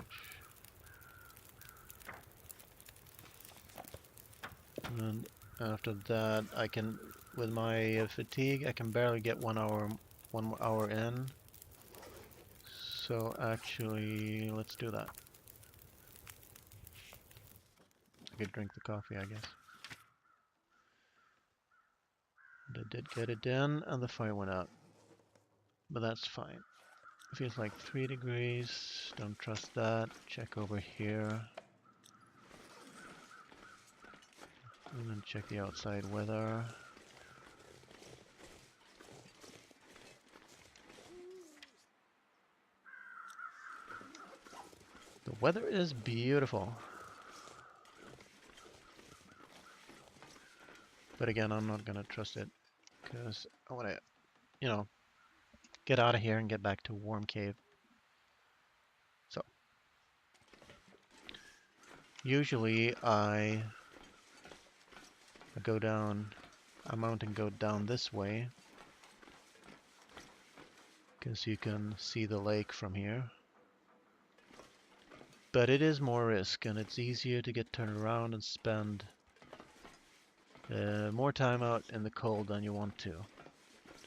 And after that, I can, with my fatigue, I can barely get 1 hour, 1 more hour in. So actually, let's do that. I could drink the coffee, I guess. But I did get it in, and the fire went out. But that's fine. It feels like 3 degrees. Don't trust that. Check over here. And then check the outside weather. The weather is beautiful. But again, I'm not gonna trust it because I want to, you know, get out of here and get back to Warm Cave. So, usually I go down, I mount and go down this way because you can see the lake from here. But it is more risk, and it's easier to get turned around and spend more time out in the cold than you want to.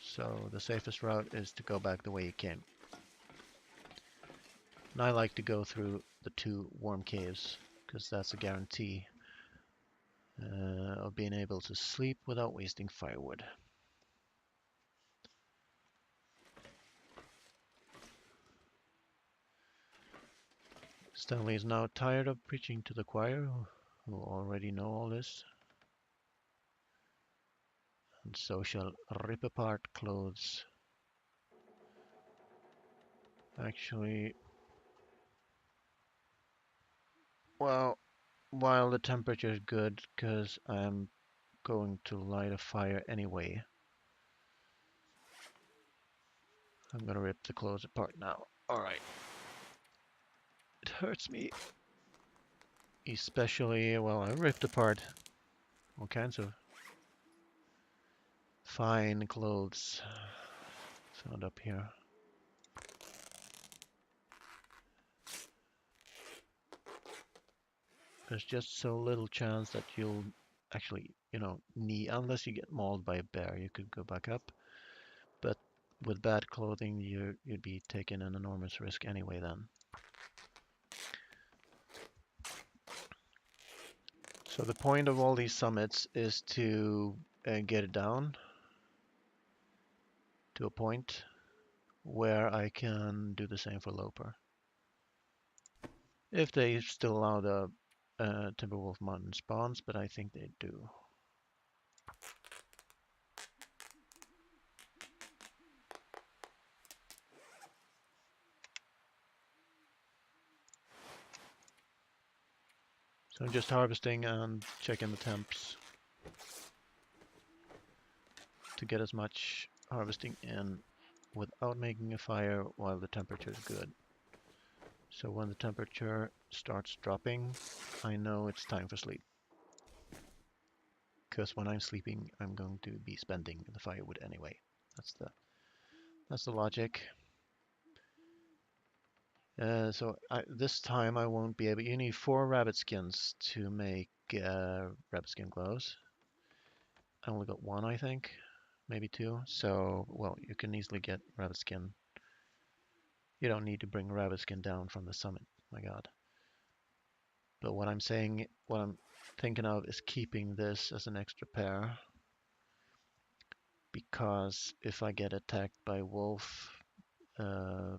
So the safest route is to go back the way you came. And I like to go through the 2 warm caves, because that's a guarantee of being able to sleep without wasting firewood. Stanley is now tired of preaching to the choir, who already know all this, and so shall rip apart clothes. Actually, well, while the temperature is good, because I'm going to light a fire anyway. I'm gonna rip the clothes apart now. Alright. It hurts me. Especially, well, I ripped apart all kinds of fine clothes found up here. There's just so little chance that you'll actually, need, unless you get mauled by a bear, you could go back up. But with bad clothing, you'd be taking an enormous risk anyway then. So the point of all these summits is to get it down to a point where I can do the same for Loper. If they still allow the Timberwolf Mountain spawns, but I think they do. So I'm just harvesting and checking the temps to get as much harvesting in without making a fire while the temperature is good. So when the temperature starts dropping, I know it's time for sleep. Because when I'm sleeping, I'm going to be spending the firewood anyway. That's the logic. So this time I won't be able. You need 4 rabbit skins to make rabbit skin gloves. I only got 1, I think, maybe 2. So, well, you can easily get rabbit skin. You don't need to bring rabbit skin down from the summit. My God. But what I'm thinking of is keeping this as an extra pair, because if I get attacked by wolf, uh,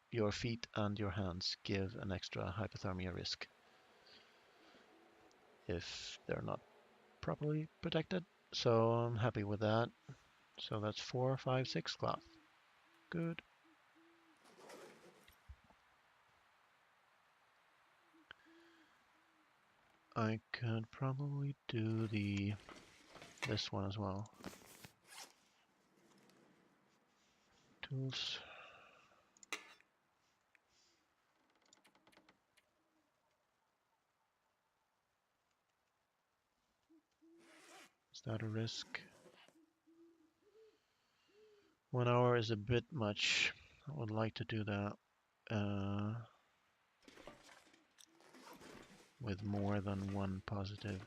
your feet and your hands give an extra hypothermia risk if they're not properly protected. So I'm happy with that. So that's 4, 5, 6 cloth. Good. I could probably do this one as well. Tools. Is that a risk? 1 hour is a bit much. I would like to do that with more than 1 positive.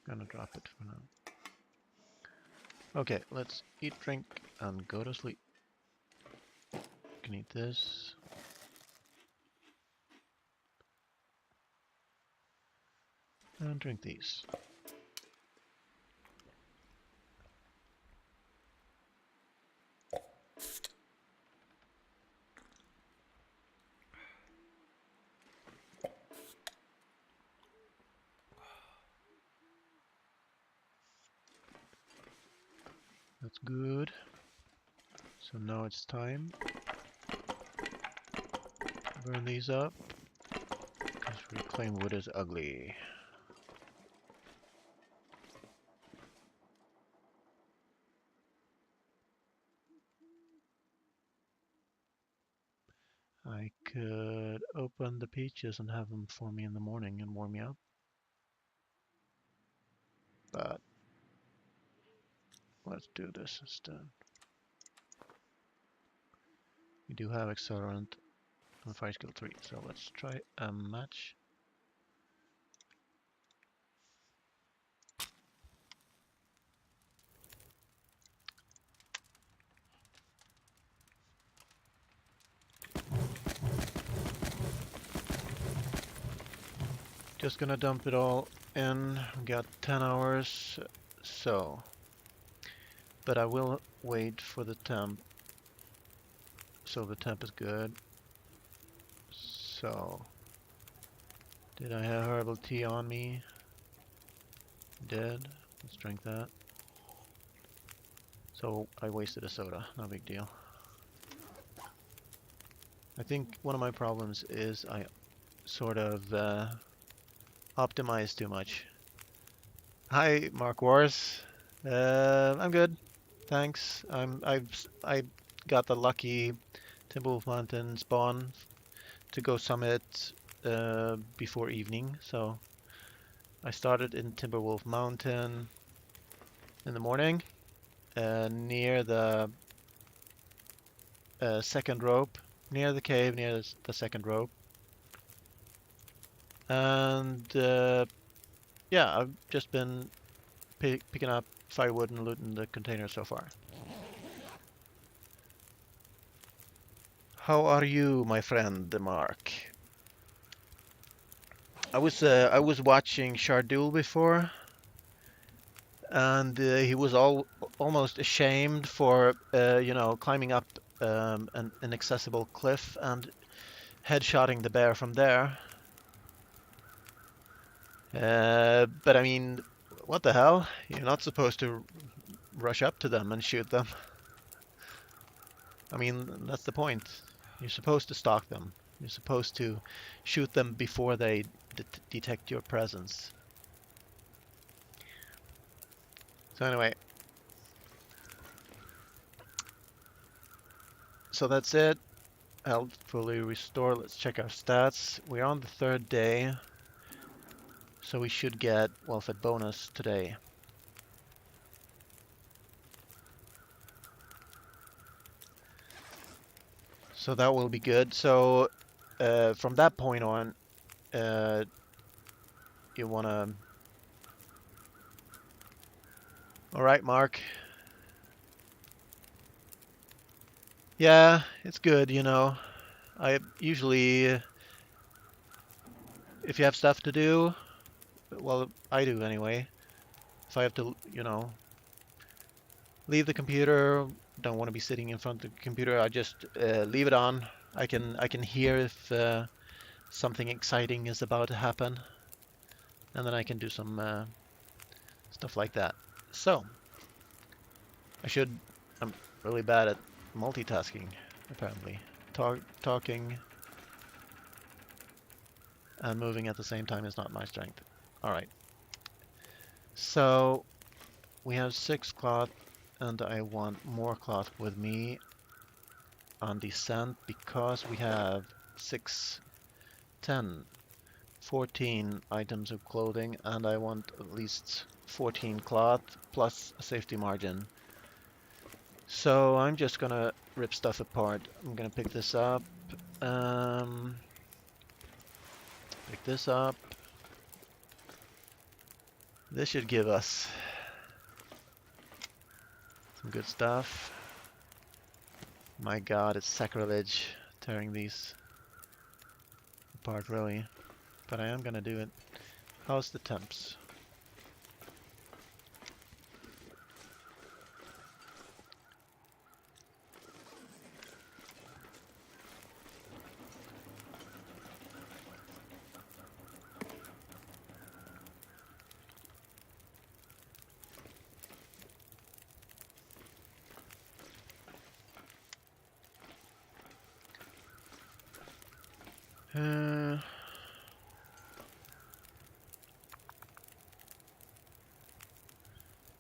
Gonna drop it for now. Okay, let's eat, drink, and go to sleep. Can eat this. And drink these. That's good. So now it's time to burn these up, because reclaimed wood is ugly. I could open the peaches and have them for me in the morning and warm me up. But let's do this instead. We do have accelerant and fire skill 3, so let's try a match. Just gonna dump it all in. We got 10 hours, so. But I will wait for the temp. So the temp is good. So. Did I have herbal tea on me? Did. Let's drink that. So I wasted a soda. No big deal. I think one of my problems is I sort of optimize too much. Hi, Mark Wars. I'm good, thanks. I got the lucky Timberwolf Mountain spawn to go summit before evening, so I started in Timberwolf Mountain in the morning, near the second rope, near the cave, near the second rope, and yeah, I've just been picking up firewood and looting the container so far. How are you, my friend, Mark? I was watching Shardul before, and he was almost ashamed for climbing up an inaccessible cliff and headshotting the bear from there. But I mean, what the hell? You're not supposed to rush up to them and shoot them. I mean, that's the point. You're supposed to stalk them. You're supposed to shoot them before they detect your presence. So anyway, so that's it. Health fully restore. Let's check our stats. We're on the third day, so we should get well-fed bonus today. So that will be good. So from that point on, you want to... All right, Mark. Yeah, it's good, you know. I usually, if you have stuff to do, well, I do anyway. If I have to, leave the computer, don't want to be sitting in front of the computer, I just leave it on. I can hear if something exciting is about to happen, and then I can do some stuff like that. So, I'm really bad at multitasking, apparently. Talking and moving at the same time is not my strength. All right. So, we have 6 cloth, and I want more cloth with me on descent because we have 6, 10, 14 items of clothing, and I want at least 14 cloth plus a safety margin. So I'm just gonna rip stuff apart. I'm gonna pick this up. Pick this up. This should give us some good stuff. My god, it's sacrilege tearing these apart, really. But I am gonna do it. How's the temps?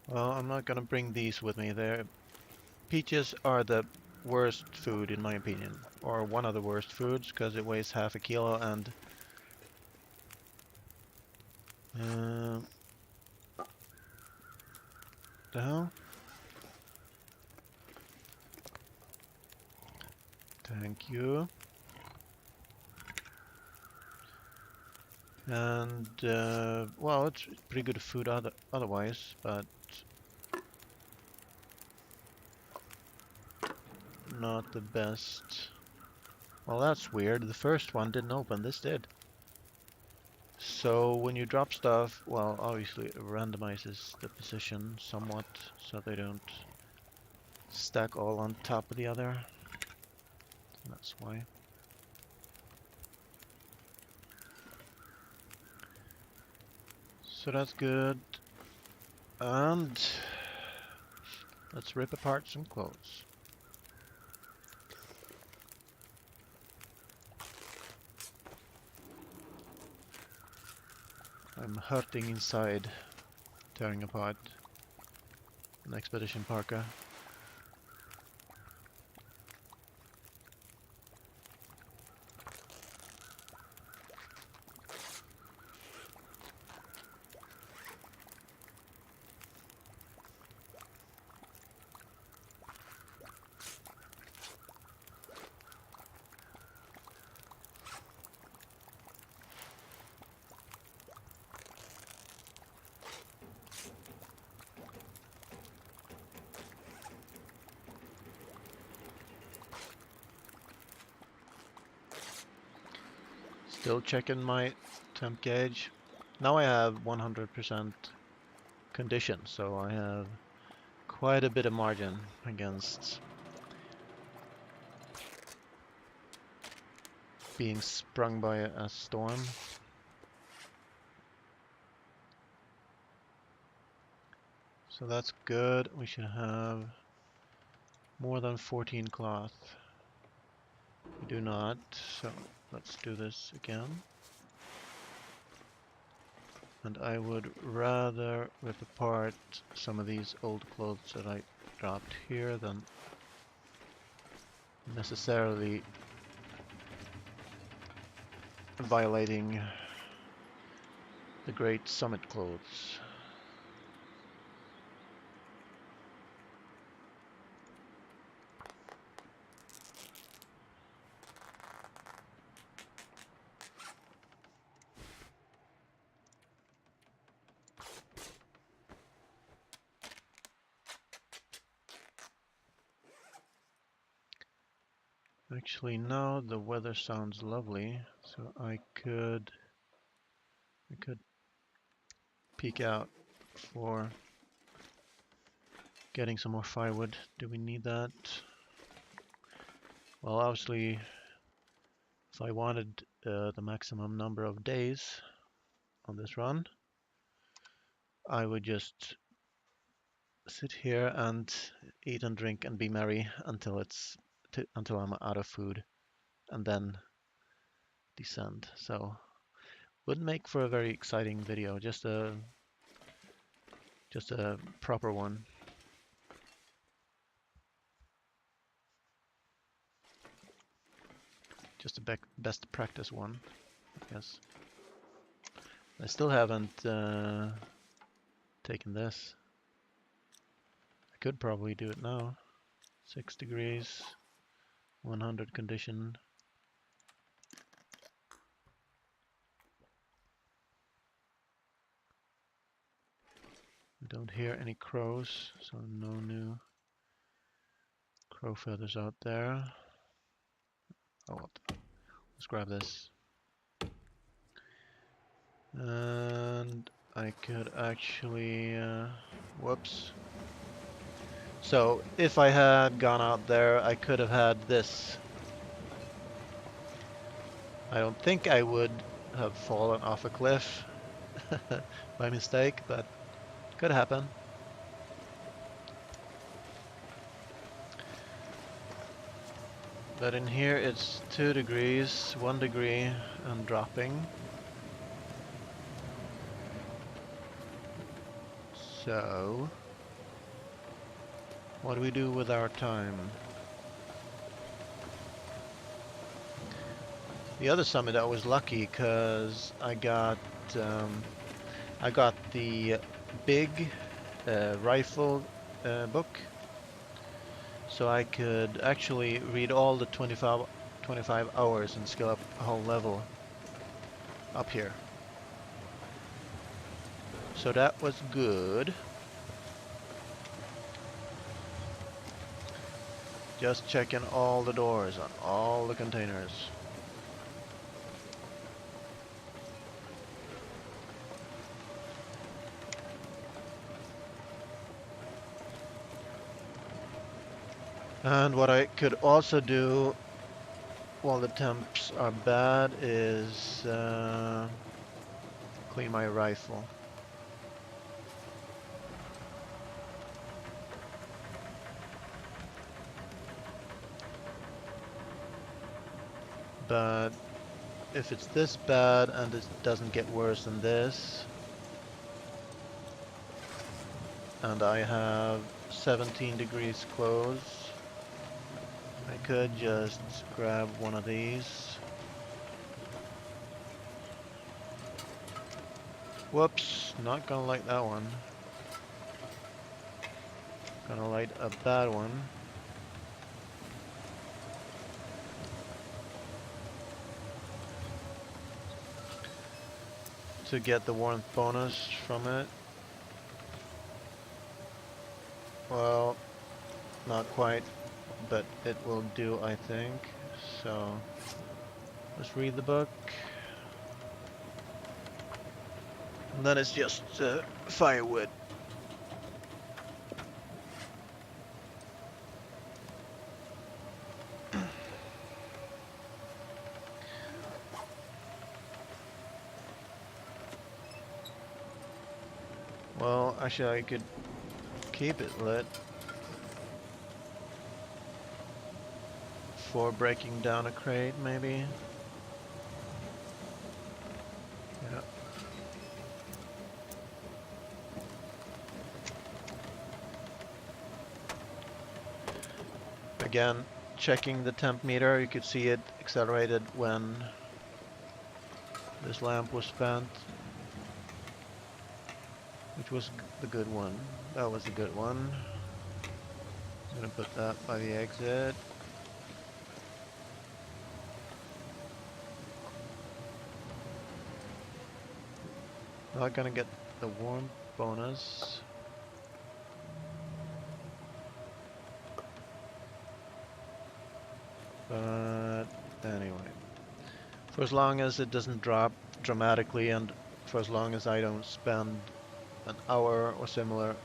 Well, I'm not gonna bring these with me. Peaches are the worst food in my opinion, or one of the worst foods, because it weighs half a kilo and the hell? Thank you. And well, it's pretty good food otherwise, but not the best. Well, that's weird. The first one didn't open. This did. So when you drop stuff, well, obviously it randomizes the position somewhat, so they don't stack all on top of the other. That's why. So that's good. And let's rip apart some clothes. I'm hurting inside, tearing apart an expedition parka. Still checking my temp gauge. Now I have 100% condition, so I have quite a bit of margin against being sprung by a storm. So that's good. We should have more than 14 cloth. We do not, so let's do this again. And I would rather rip apart some of these old clothes that I dropped here than necessarily violating the great summit clothes. Actually, now the weather sounds lovely, so I could peek out for getting some more firewood. Do we need that? Well, obviously, if I wanted the maximum number of days on this run, I would just sit here and eat and drink and be merry until until I'm out of food, and then descend. So wouldn't make for a very exciting video, just a proper one. Just a best practice one, I guess. I still haven't taken this. I could probably do it now. 6 degrees, 100 condition. I don't hear any crows, so no new crow feathers out there. Oh, let's grab this. And I could actually, whoops. So if I had gone out there, I could have had this. I don't think I would have fallen off a cliff by mistake, but could happen. But in here it's 2 degrees, 1 degree, and dropping. So, what do we do with our time? The other summit I was lucky because I got the big rifle book, so I could actually read all the 25 hours and skill up a whole level up here. So that was good. Just checking all the doors on all the containers. And what I could also do while the temps are bad is clean my rifle. But if it's this bad and it doesn't get worse than this, and I have 17 degrees close. I could just grab one of these. Whoops, not gonna light that one. Gonna light a bad one. To get the warmth bonus from it. Well, not quite, but it will do, I think. So, let's read the book. And then it's just firewood. Well, actually I could keep it lit for breaking down a crate, maybe. Yeah. Again, checking the temp meter, you could see it accelerated when this lamp was spent, which was the good one. That was the good one. I'm gonna put that by the exit. Not gonna get the warmth bonus. But anyway, for as long as it doesn't drop dramatically and for as long as I don't spend an hour or similar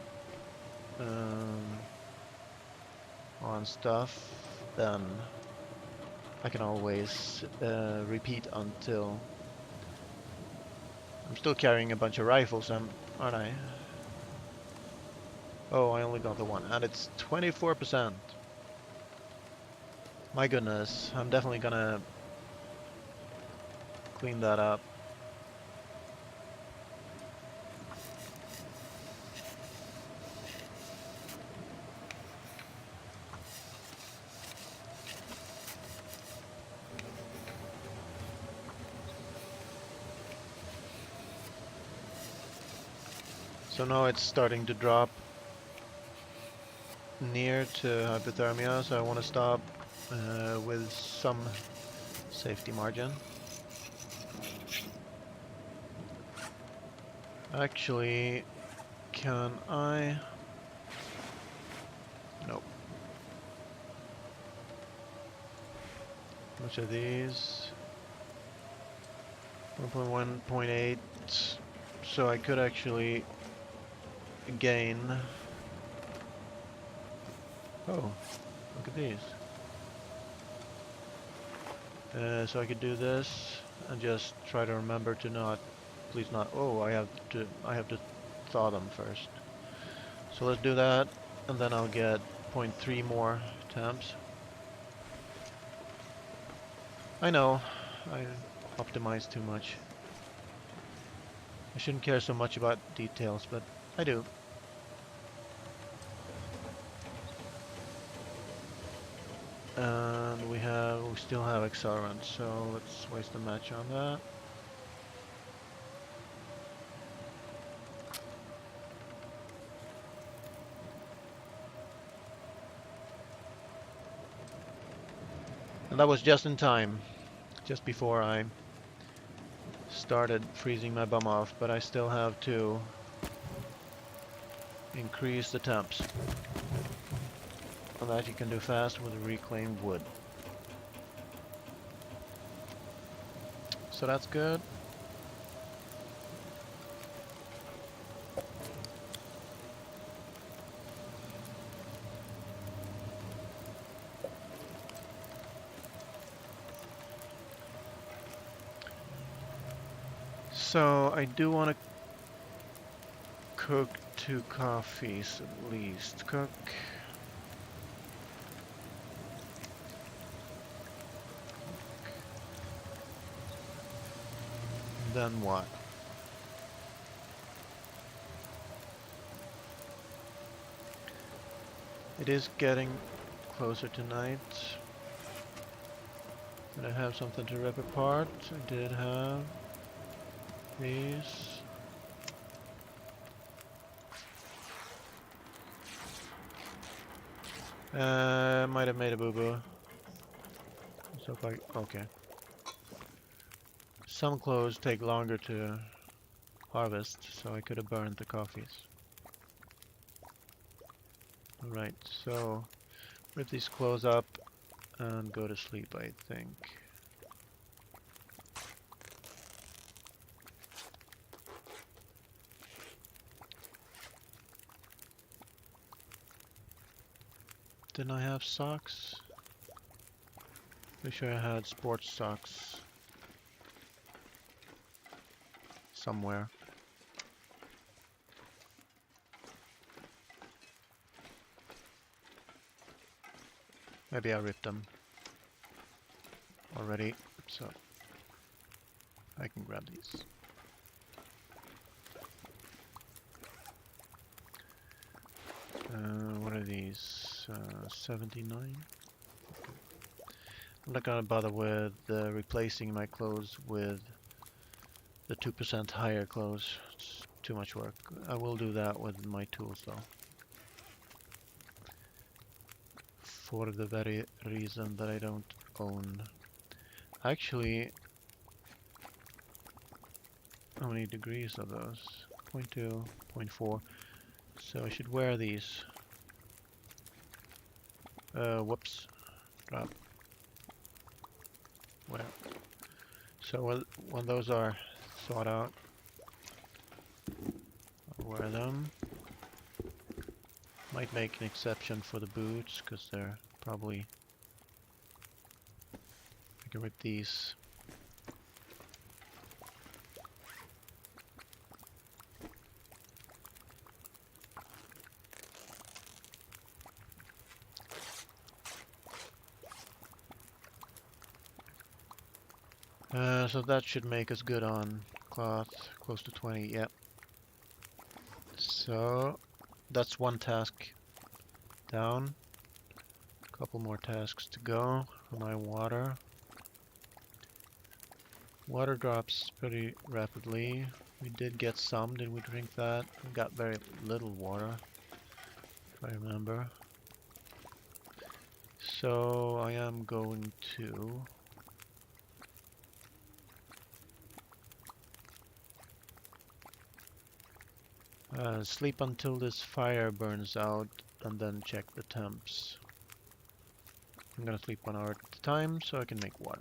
on stuff, then I can always repeat until I'm still carrying a bunch of rifles, aren't I? Oh, I only got the one, and it's 24%. My goodness, I'm definitely gonna clean that up. So now it's starting to drop near to hypothermia, so I want to stop with some safety margin. Actually, can I? Nope. How much are these? 1.1.8. So I could actually gain. Oh, look at these. So I could do this and just try to remember to not, please not. Oh, I have to thaw them first. So let's do that, and then I'll get 0.3 more temps. I know, I optimized too much. I shouldn't care so much about details, but I do. And we still have accelerant, so let's waste a match on that. And that was just in time, just before I started freezing my bum off, but I still have to increase the temps. And that you can do fast with reclaimed wood. So that's good. So I do want to cook 2 coffees at least. Cook. Then what? It is getting closer to night. Did I have something to rip apart? I did have these. Might have made a boo-boo. So if I... Okay. Some clothes take longer to harvest, so I could have burned the coffees. Alright, so rip these clothes up and go to sleep, I think. Didn't I have socks? Pretty sure I had sports socks somewhere. Maybe I ripped them already, so I can grab these. What are these? 79? I'm not gonna bother with replacing my clothes with the 2% higher clothes. It's too much work. I will do that with my tools though. For the very reason that I don't own. Actually, how many degrees are those? 0.2, 0.4. So I should wear these. Whoops. Drop. Where? So when those are thought out, I'll wear them. Might make an exception for the boots, because they're probably... I can rip these. So that should make us good on cloth, close to 20, yep. So that's one task down. A couple more tasks to go for my water. Water drops pretty rapidly. We did get some, did we drink that? We got very little water, if I remember. So I am going to... sleep until this fire burns out and then check the temps. I'm gonna sleep 1 hour at a time so I can make water.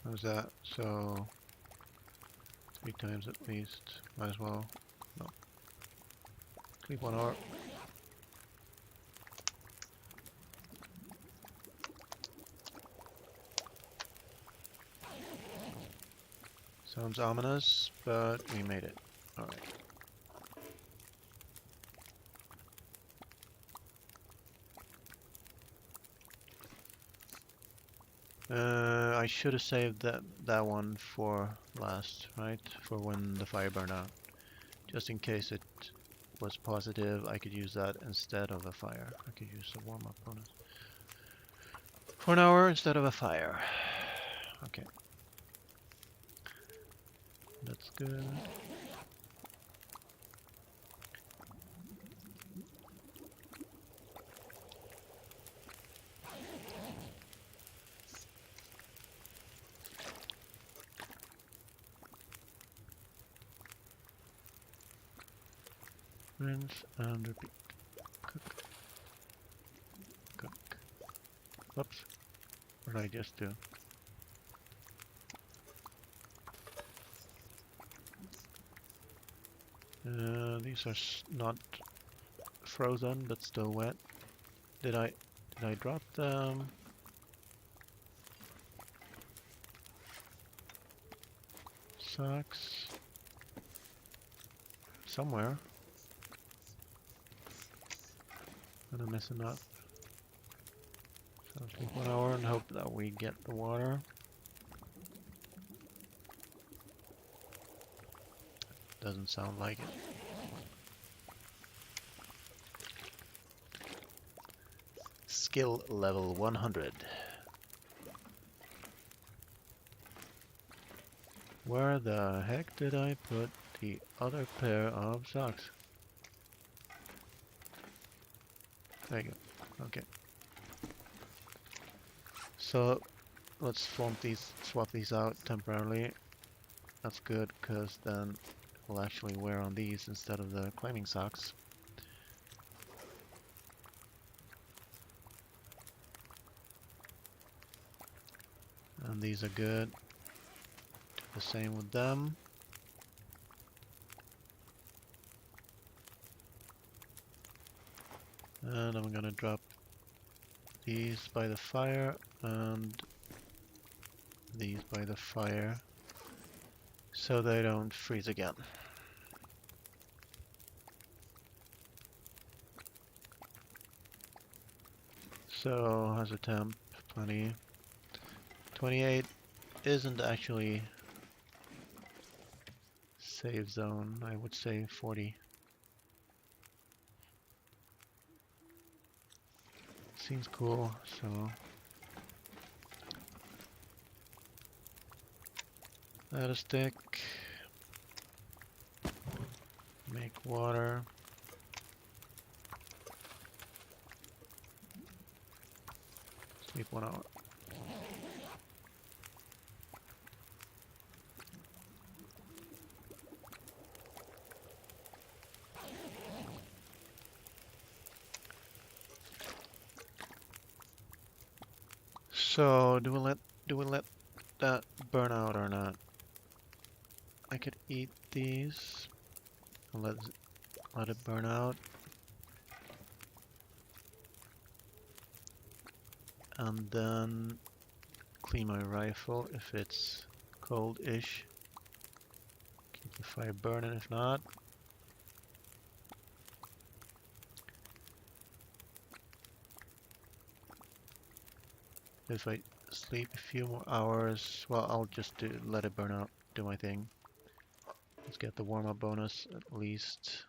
How's that? So 3 times at least. Might as well. No. Sleep 1 hour. Sounds ominous, but we made it. Alright. I should have saved that one for last, right? For when the fire burned out. Just in case it was positive, I could use that instead of a fire. I could use a warm-up bonus. For an hour instead of a fire. Okay. That's good. Rinse and repeat. Cook. Cook. Whoops. What did I just do? These are not frozen, but still wet. Did I drop them? Socks. Somewhere. And I'm messing up. So sleep 1 hour and hope that we get the water. Doesn't sound like it. Skill level 100. Where the heck did I put the other pair of socks? There you go. Okay. So let's swap these out temporarily. That's good, because then we'll actually wear on these instead of the climbing socks. And these are good. Do the same with them. And I'm gonna drop these by the fire and these by the fire so they don't freeze again. So, how's the temp? Plenty. 28 isn't actually save zone. I would say 40. Seems cool, so add a stick. Make water. Sleep 1 hour. So do we let that burn out or not? I could eat these and let it burn out. And then clean my rifle if it's cold-ish. Keep the fire burning if not. If I sleep a few more hours, well, I'll just let it burn out, do my thing. Let's get the warm-up bonus at least.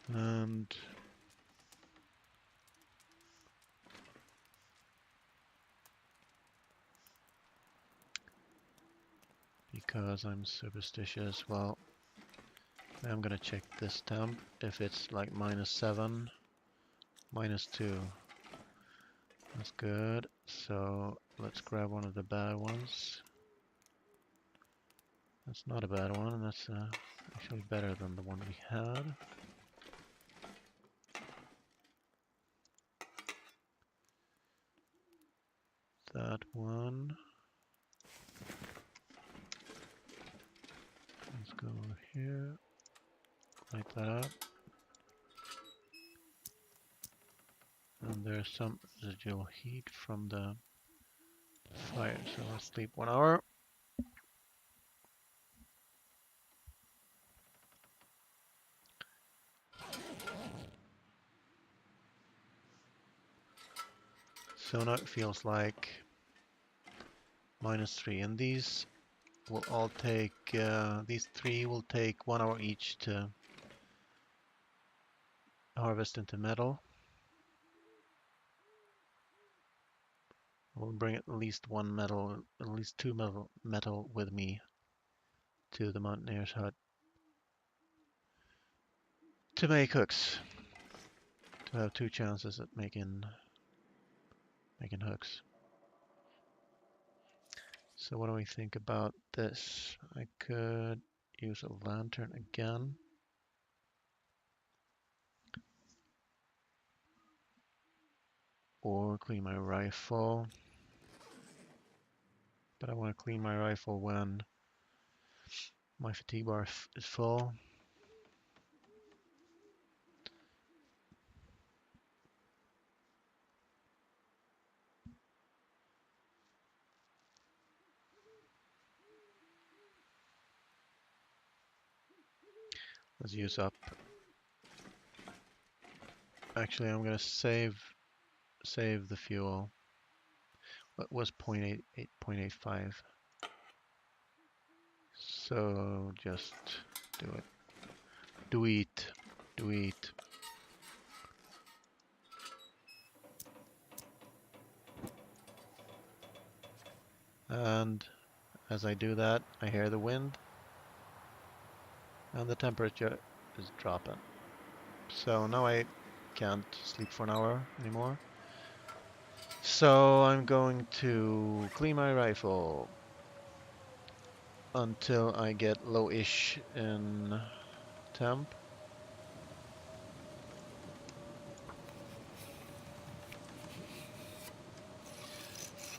And because I'm superstitious, well, I'm gonna check this temp. If it's like -7, -2, that's good. So let's grab one of the bad ones. That's not a bad one, that's actually better than the one we had. That one. Let's go over here. Light that up. And there's some residual heat from the fire, so let's sleep 1 hour. So now it feels like -3, and these will all take, these three will take 1 hour each to harvest into metal. We'll bring at least one metal, at least two metal with me to the mountaineer's hut to make hooks. To have two chances at making hooks. So what do we think about this? I could use a lantern again. Or clean my rifle. But I want to clean my rifle when my fatigue bar is full. Let's use up. Actually, I'm gonna save the fuel. What was 0.85? So just do it. Do it. Do it. And as I do that, I hear the wind, and the temperature is dropping. So now I can't sleep for an hour anymore. So I'm going to clean my rifle until I get low-ish in temp.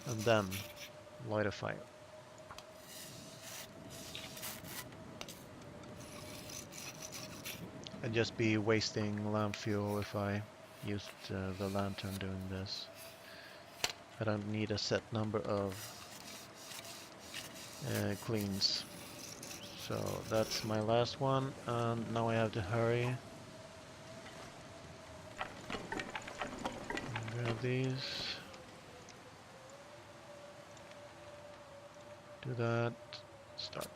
And then light a fire. I'd just be wasting lamp fuel if I used the lantern doing this. I don't need a set number of cleans. So that's my last one, and now I have to hurry. Grab these. Do that. Start.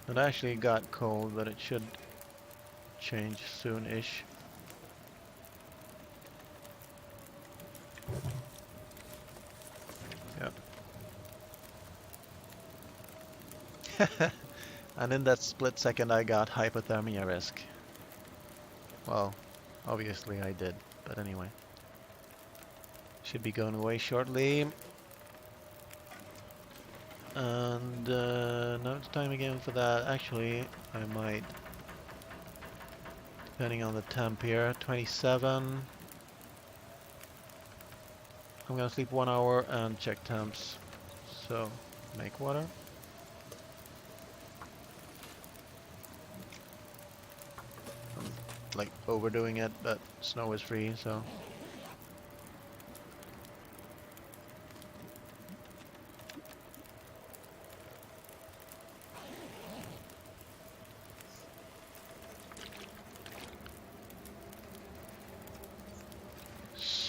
It actually got cold, but it should change soon-ish. Yep. And in that split second I got hypothermia risk. Well, obviously I did, but anyway. Should be going away shortly. And now it's time again for that. Actually, I might, depending on the temp here, 27. I'm gonna sleep 1 hour and check temps. So, make water. I'm like overdoing it, but snow is free, so.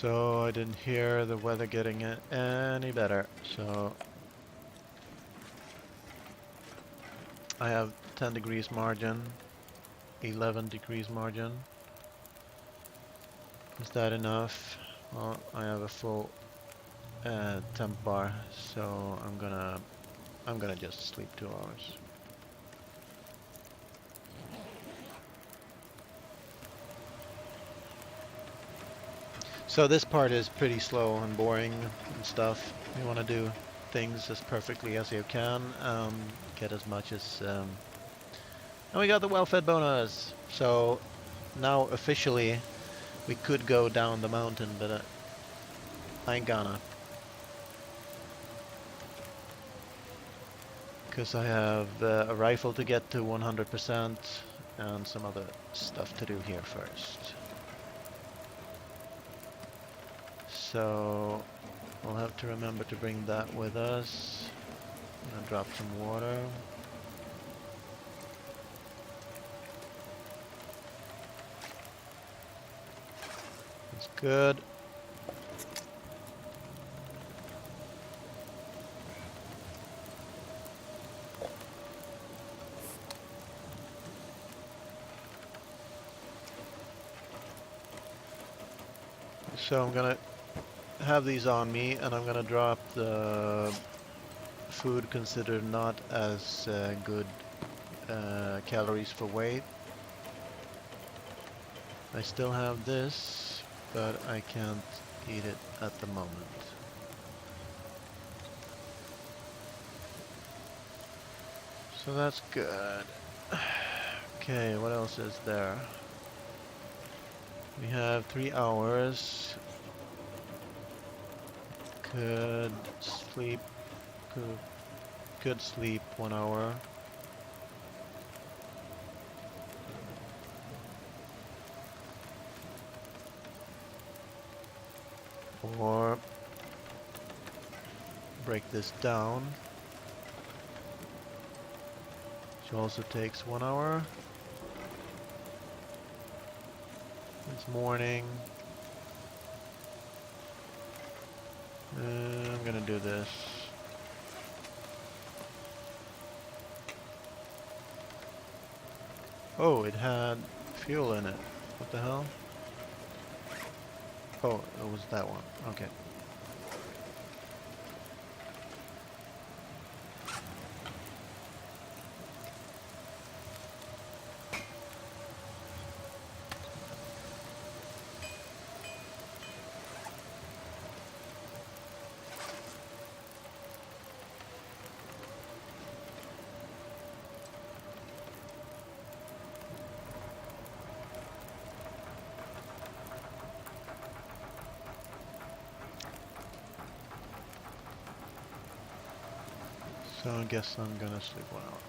So I didn't hear the weather getting it any better. So I have 10 degrees margin, 11 degrees margin. Is that enough? Well, I have a full temp bar, so I'm gonna just sleep 2 hours. So this part is pretty slow and boring and stuff. You want to do things as perfectly as you can, get as much as... And we got the well-fed bonus! So now officially we could go down the mountain, but I ain't gonna. Because I have a rifle to get to 100% and some other stuff to do here first. So we'll have to remember to bring that with us. I'm gonna drop some water. That's good. So I'm gonna have these on me, and I'm gonna drop the food considered not as good calories for weight. I still have this, but I can't eat it at the moment. So that's good. Okay, what else is there? We have 3 hours. Could sleep. Could sleep 1 hour. Or break this down, which also takes 1 hour. It's morning. I'm gonna do this. Oh, it had fuel in it. What the hell? Oh, it was that one. Okay. So I guess I'm gonna sleep 1 hour.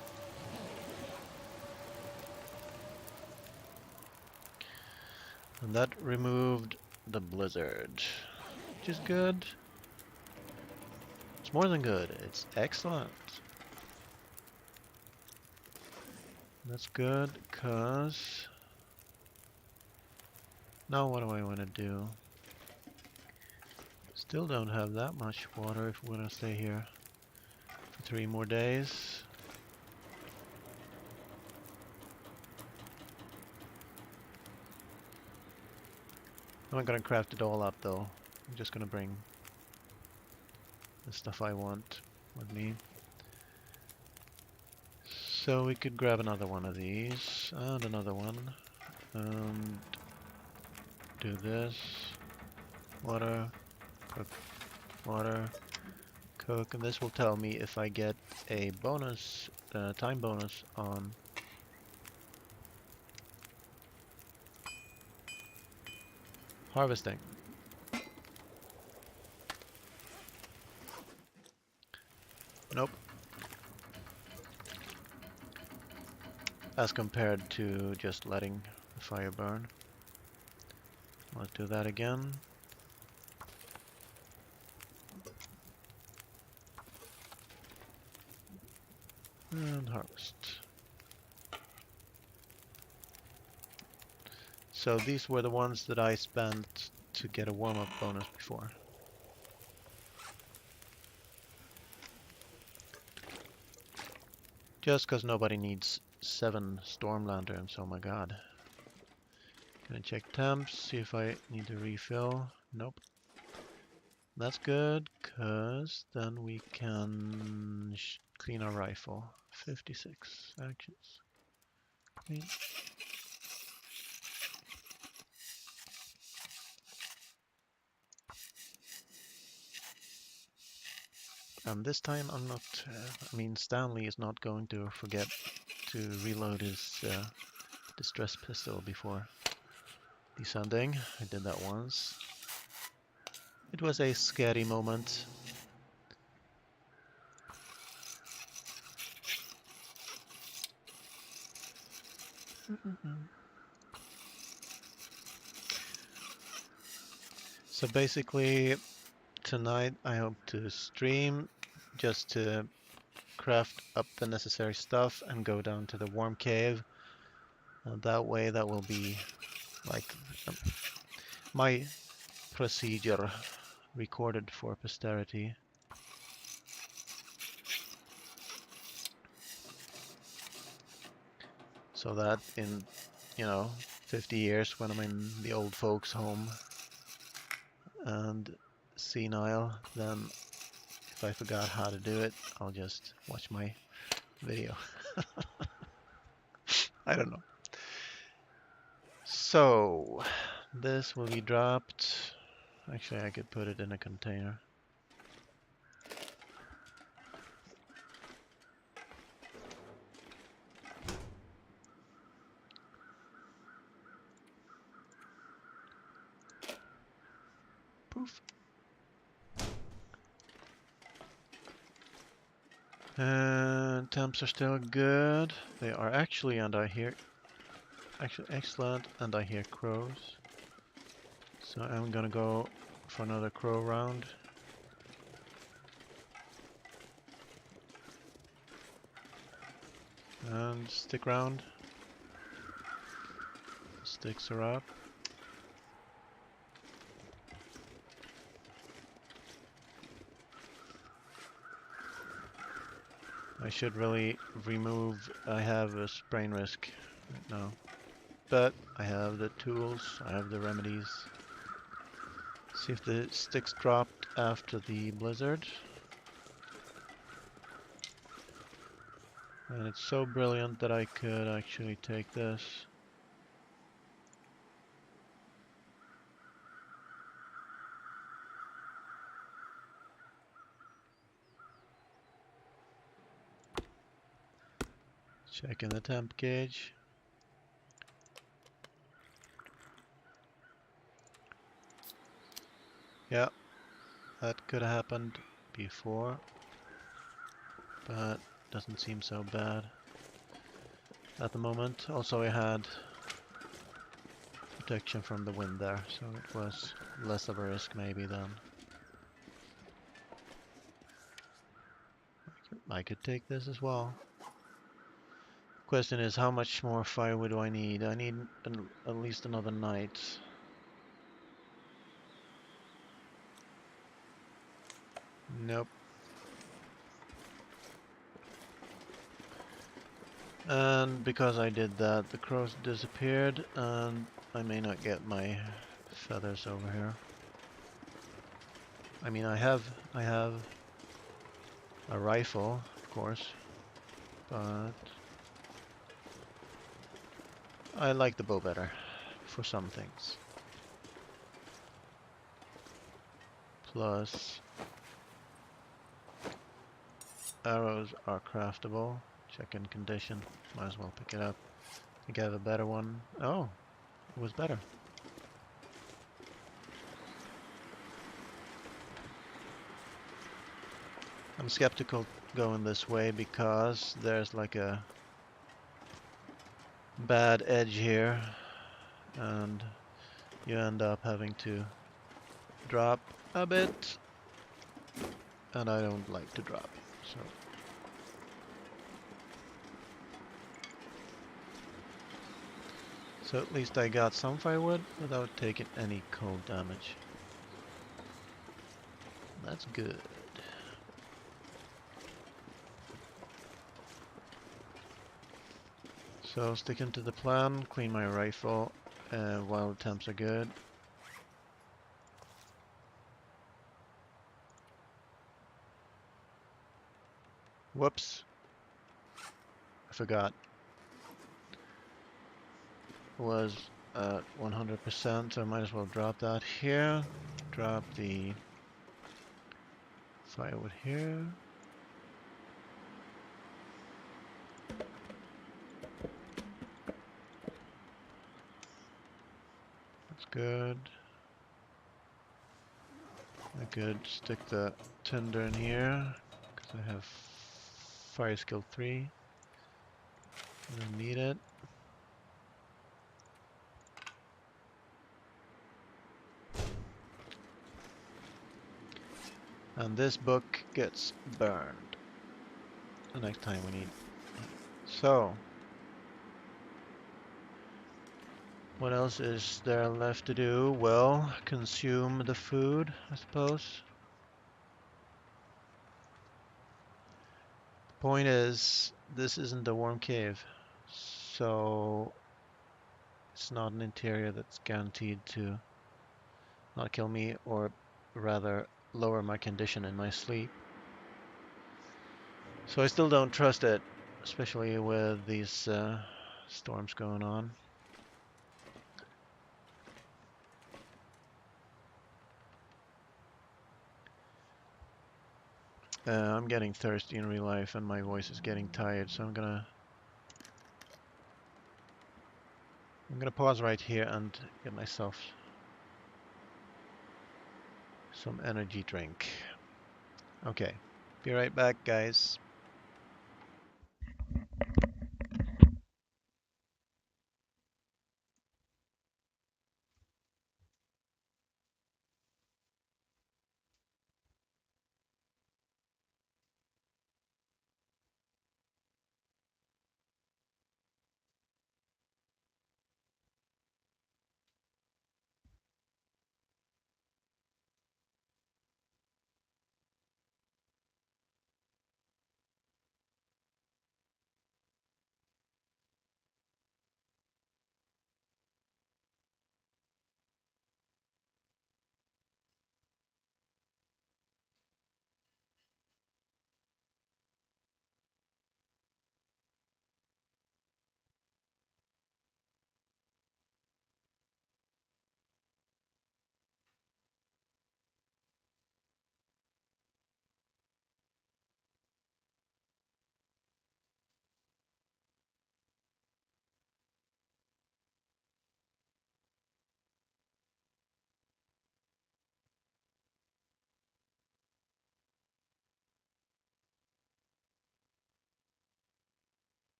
And that removed the blizzard, which is good. It's more than good, it's excellent. That's good, cause now what do I want to do? Still don't have that much water if we're gonna stay here for 3 more days. I'm not gonna craft it all up though. I'm just gonna bring the stuff I want with me. So we could grab another one of these and another one and do this. Water, cook, water, cook, and this will tell me if I get a bonus, time bonus on harvesting. Nope. As compared to just letting the fire burn. Let's do that again. And harvest. So these were the ones that I spent to get a warm-up bonus before. Just because nobody needs 7 storm lanterns, oh my god. Gonna check temps, see if I need to refill. Nope. That's good, because then we can clean our rifle. 56 actions. Clean. And this time I'm not, I mean Stanley is not going to forget to reload his distress pistol before descending. I did that once. It was a scary moment. So basically tonight I hope to stream just to craft up the necessary stuff and go down to the warm cave. And that way that will be like my procedure recorded for posterity. So that in, 50 years when I'm in the old folks home and senile, then if I forgot how to do it, I'll just watch my video. I don't know. So this will be dropped. Actually, I could put it in a container. Poof. And temps are still good. They are actually, and I hear, actually excellent, and I hear crows. So I'm gonna go for another crow round. And stick round. Sticks are up. I should really remove, I have a sprain risk right now. But I have the tools, I have the remedies. See if the sticks dropped after the blizzard. And it's so brilliant that I could actually take this. Checking the temp gauge. Yeah, that could have happened before, but doesn't seem so bad at the moment. Also, I had protection from the wind there, so it was less of a risk maybe than. I could take this as well. Question is, how much more firewood do I need? I need at least another night. Nope. And because I did that, the crows disappeared, and I may not get my feathers over here. I mean, I have a rifle, of course, but I like the bow better for some things. Plus, arrows are craftable. Check in condition. Might as well pick it up. I think I have a better one. Oh, it was better. I'm skeptical going this way because there's like a bad edge here, and you end up having to drop a bit, and I don't like to drop, so at least I got some firewood without taking any cold damage. That's good. So sticking to the plan, clean my rifle while the temps are good. Whoops. I forgot. It was at 100%, so I might as well drop that here. Drop the firewood here. That's good. I could stick the tinder in here, because I have fire skill 3. I don't need it. And this book gets burned the next time we need. So, what else is there left to do? Well, consume the food, I suppose. The point is, this isn't a warm cave, so it's not an interior that's guaranteed to not kill me, or rather lower my condition in my sleep. So I still don't trust it, especially with these storms going on. I'm getting thirsty in real life and my voice is getting tired, so I'm gonna pause right here and get myself some energy drink. Okay, be right back, guys.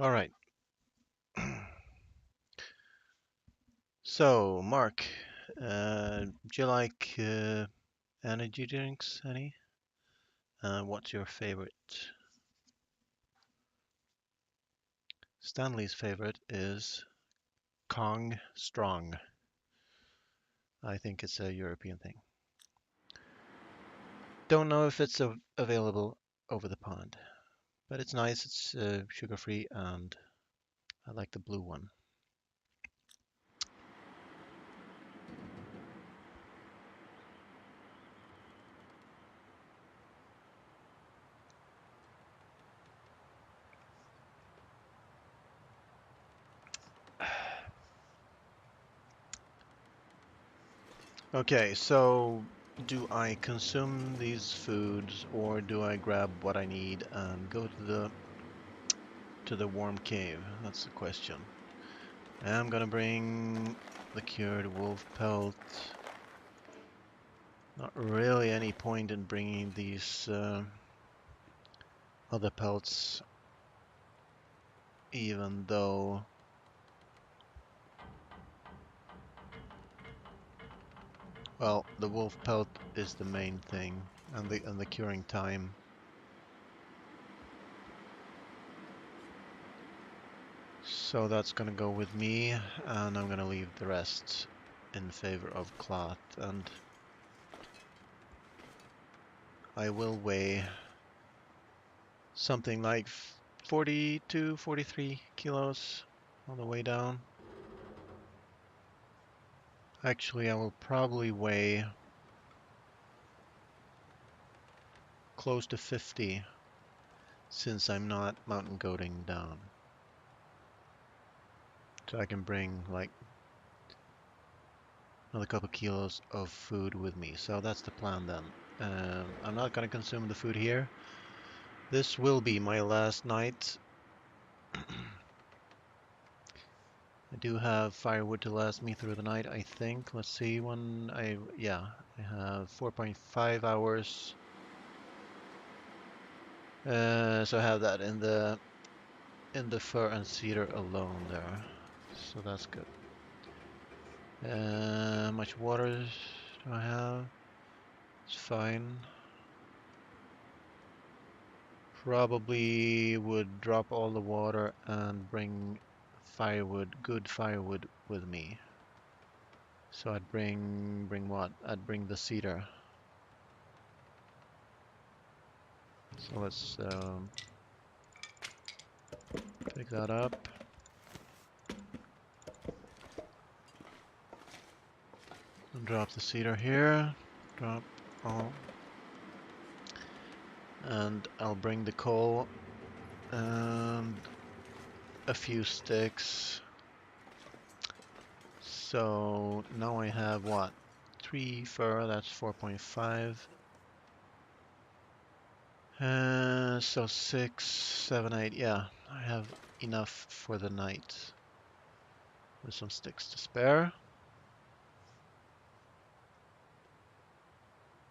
All right. So, Mark, do you like energy drinks? Any? What's your favorite? Stanley's favorite is Kong Strong. I think it's a European thing. Don't know if it's available over the pond, but it's nice. It's sugar-free, and I like the blue one. Okay, so do I consume these foods or do I grab what I need and go to the warm cave? That's the question. I'm gonna bring the cured wolf pelt. Not really any point in bringing these other pelts, even though, well, the wolf pelt is the main thing, and the curing time. So that's gonna go with me, and I'm gonna leave the rest in favor of cloth, and I will weigh something like 42, 43 kilos on the way down. Actually, I will probably weigh close to 50 since I'm not mountain goating down. So I can bring like another couple kilos of food with me. So that's the plan then. I'm not going to consume the food here. This will be my last night. I do have firewood to last me through the night, I think. Let's see when yeah, I have 4.5 hours. So I have that in the fir and cedar alone there. So that's good. How much water do I have? It's fine. Probably would drop all the water and bring firewood, good firewood with me. So I'd bring what? I'd bring the cedar. So let's pick that up. And drop the cedar here. Drop all. And I'll bring the coal and a few sticks. So now I have what? 3 fir, that's 4.5. So 6, 7, 8, yeah, I have enough for the night. With some sticks to spare.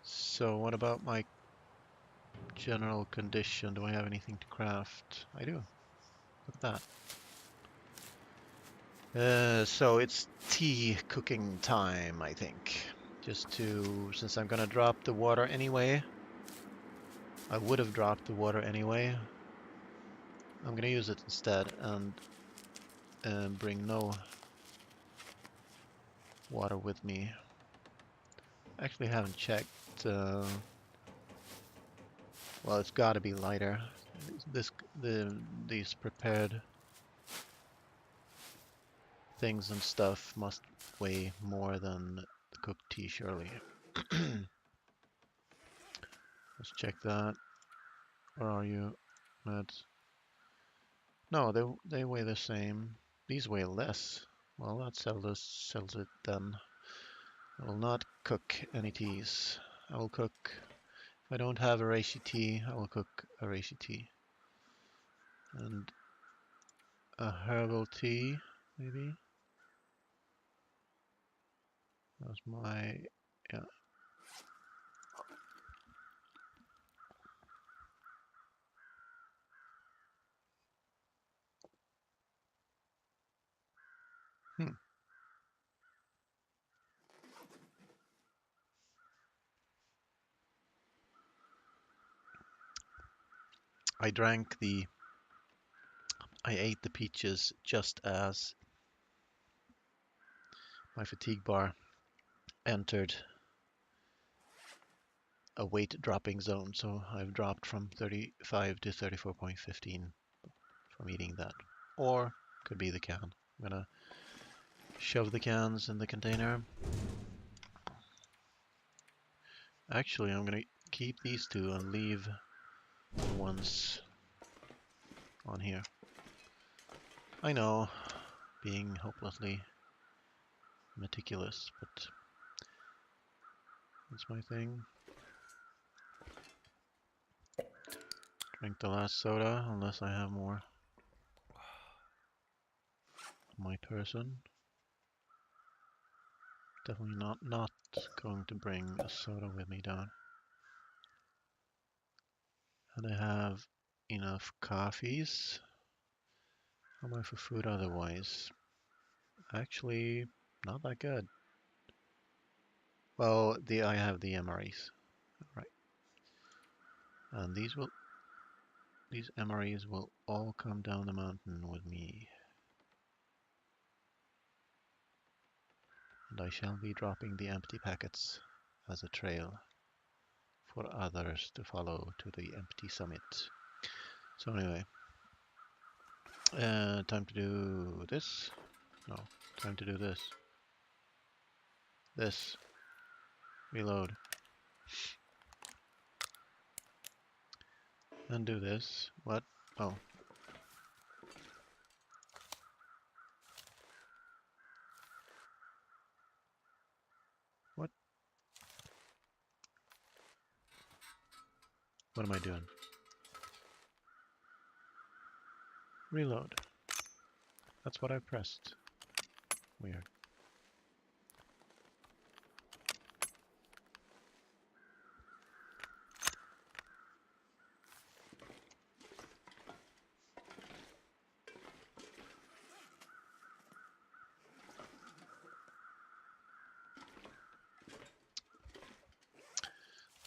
So what about my general condition? Do I have anything to craft? I do. Look at that. So it's tea cooking time, I think. Since I'm gonna drop the water anyway. I would have dropped the water anyway. I'm gonna use it instead and bring no water with me. Actually haven't checked. Well, it's got to be lighter. These prepared things and stuff must weigh more than the cooked tea, surely. Let's check that. Where are you, Matt? No, they weigh the same. These weigh less. Well, that sells it then. I will not cook any teas. I will cook. If I don't have a reishi tea, I will cook a reishi tea. And a herbal tea, maybe. That's my, yeah. I ate the peaches just as my fatigue bar entered a weight dropping zone, so I've dropped from 35 to 34.15 from eating that. Or could be the can. I'm gonna shove the cans in the container. Actually, I'm gonna keep these two and leave the ones on here. I know, being hopelessly meticulous, but that's my thing. Drink the last soda, unless I have more on my person. Definitely not going to bring a soda with me down. And I have enough coffees. How am I for food otherwise? Actually, not that good. Well, I have the MREs, right? And these MREs will all come down the mountain with me. And I shall be dropping the empty packets as a trail for others to follow to the empty summit. So anyway, time to do this. No, time to do this. This. Reload. And do this. What? Oh. What? What am I doing? Reload. That's what I pressed. Weird.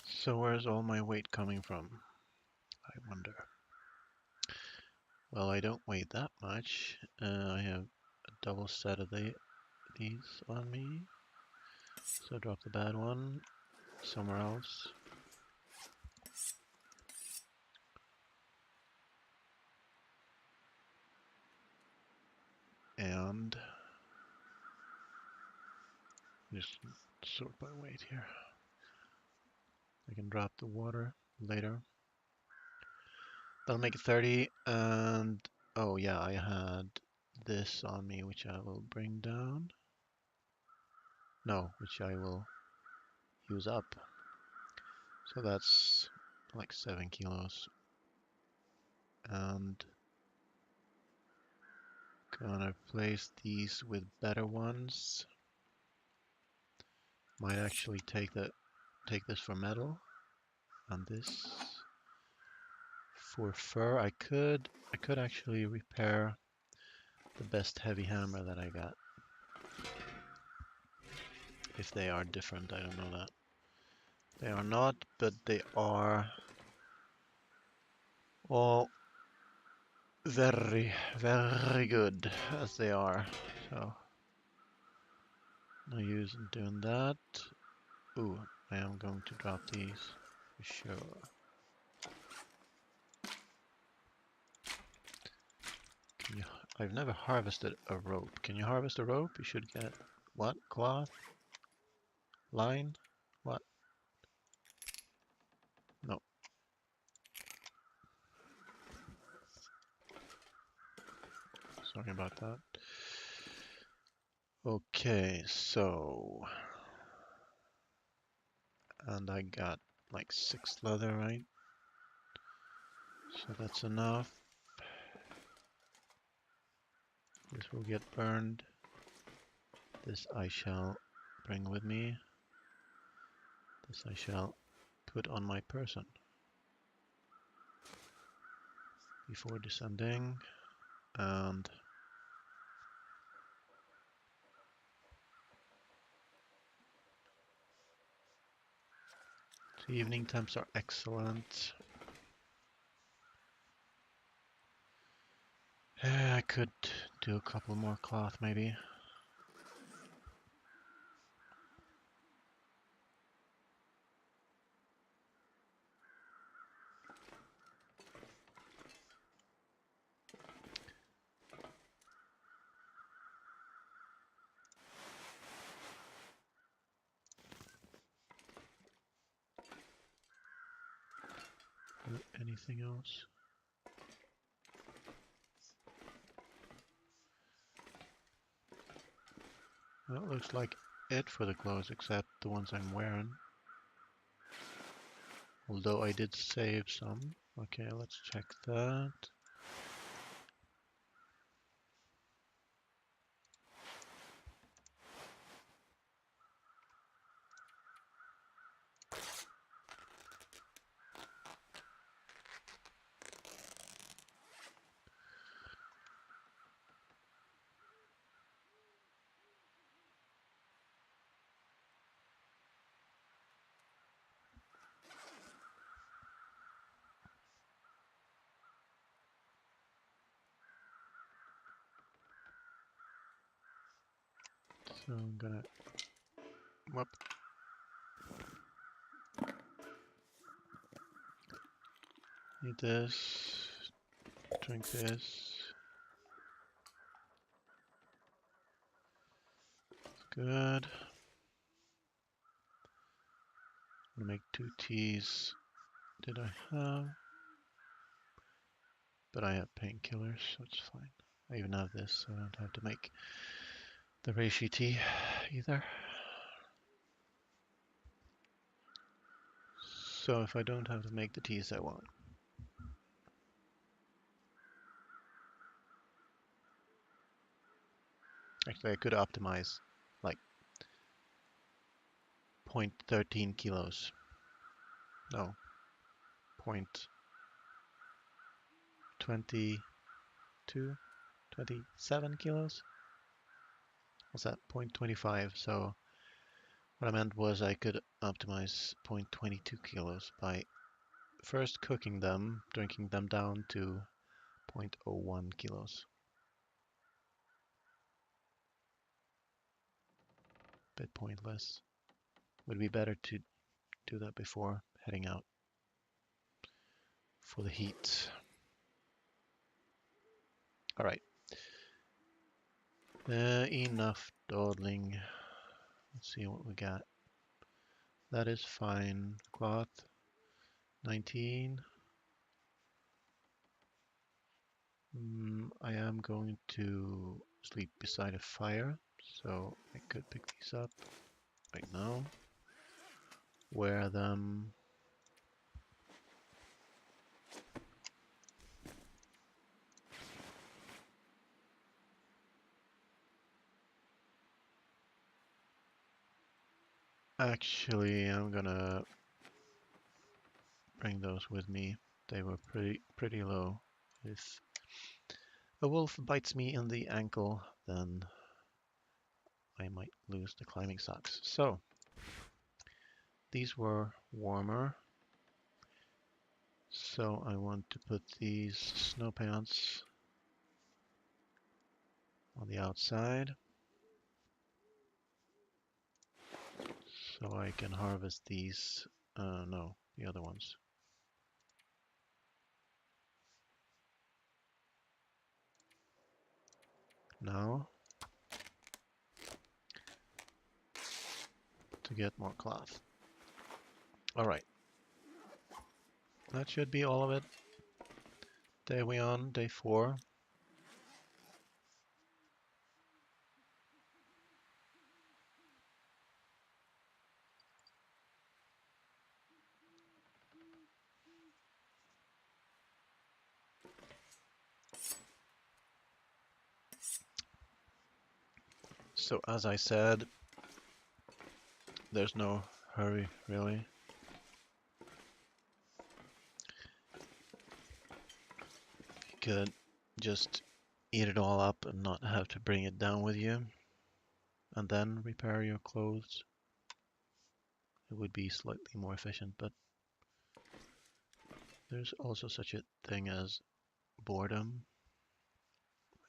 So where's all my weight coming from? I wonder. Well, I don't weigh that much. I have a double set of these on me. So drop the bad one somewhere else. And just sort by weight here. I can drop the water later. That'll make it 30, and oh yeah, I had this on me, which I will bring down. No, which I will use up. So that's like 7 kilos. And gonna place these with better ones. Might actually take this for metal, and this for fur. I could actually repair the best heavy hammer that I got. If they are different, I don't know that. They are not, but they are all very, very good as they are. So no use in doing that. Ooh, I am going to drop these for sure. I've never harvested a rope. Can you harvest a rope? You should get what? Cloth? Line? What? No. Sorry about that. Okay, so and I got like 6 leather, right? So that's enough. This will get burned. This I shall bring with me. This I shall put on my person before descending. And the evening temps are excellent. I could do a couple more cloth maybe. Anything else? That looks like it for the clothes, except the ones I'm wearing. Although I did save some. Okay, let's check that. So I'm gonna... Whoop. Eat this. Drink this. Good. I'm gonna make 2 teas. Did I have? But I have painkillers, so it's fine. I even have this, so I don't have to make the reishi tea either. So if I don't have to make the teas I want. Actually, I could optimize like 0.13 kilos. No, 0.22, 27 kilos. What's that? 0.25. So what I meant was I could optimize 0.22 kilos by first cooking them, drinking them down to 0.01 kilos. Bit pointless. Would be better to do that before heading out for the heat. All right. Enough dawdling. Let's see what we got. That is fine. Cloth, 19. I am going to sleep beside a fire, so I could pick these up right now. Wear them. Actually, I'm gonna bring those with me. They were pretty low. If a wolf bites me in the ankle, then I might lose the climbing socks. So, these were warmer. So I want to put these snow pants on the outside. So I can harvest these, no, the other ones. Now, to get more cloth. Alright, that should be all of it. Day we on, day 4. So as I said, there's no hurry really. You could just eat it all up and not have to bring it down with you, and then repair your clothes. It would be slightly more efficient, but there's also such a thing as boredom.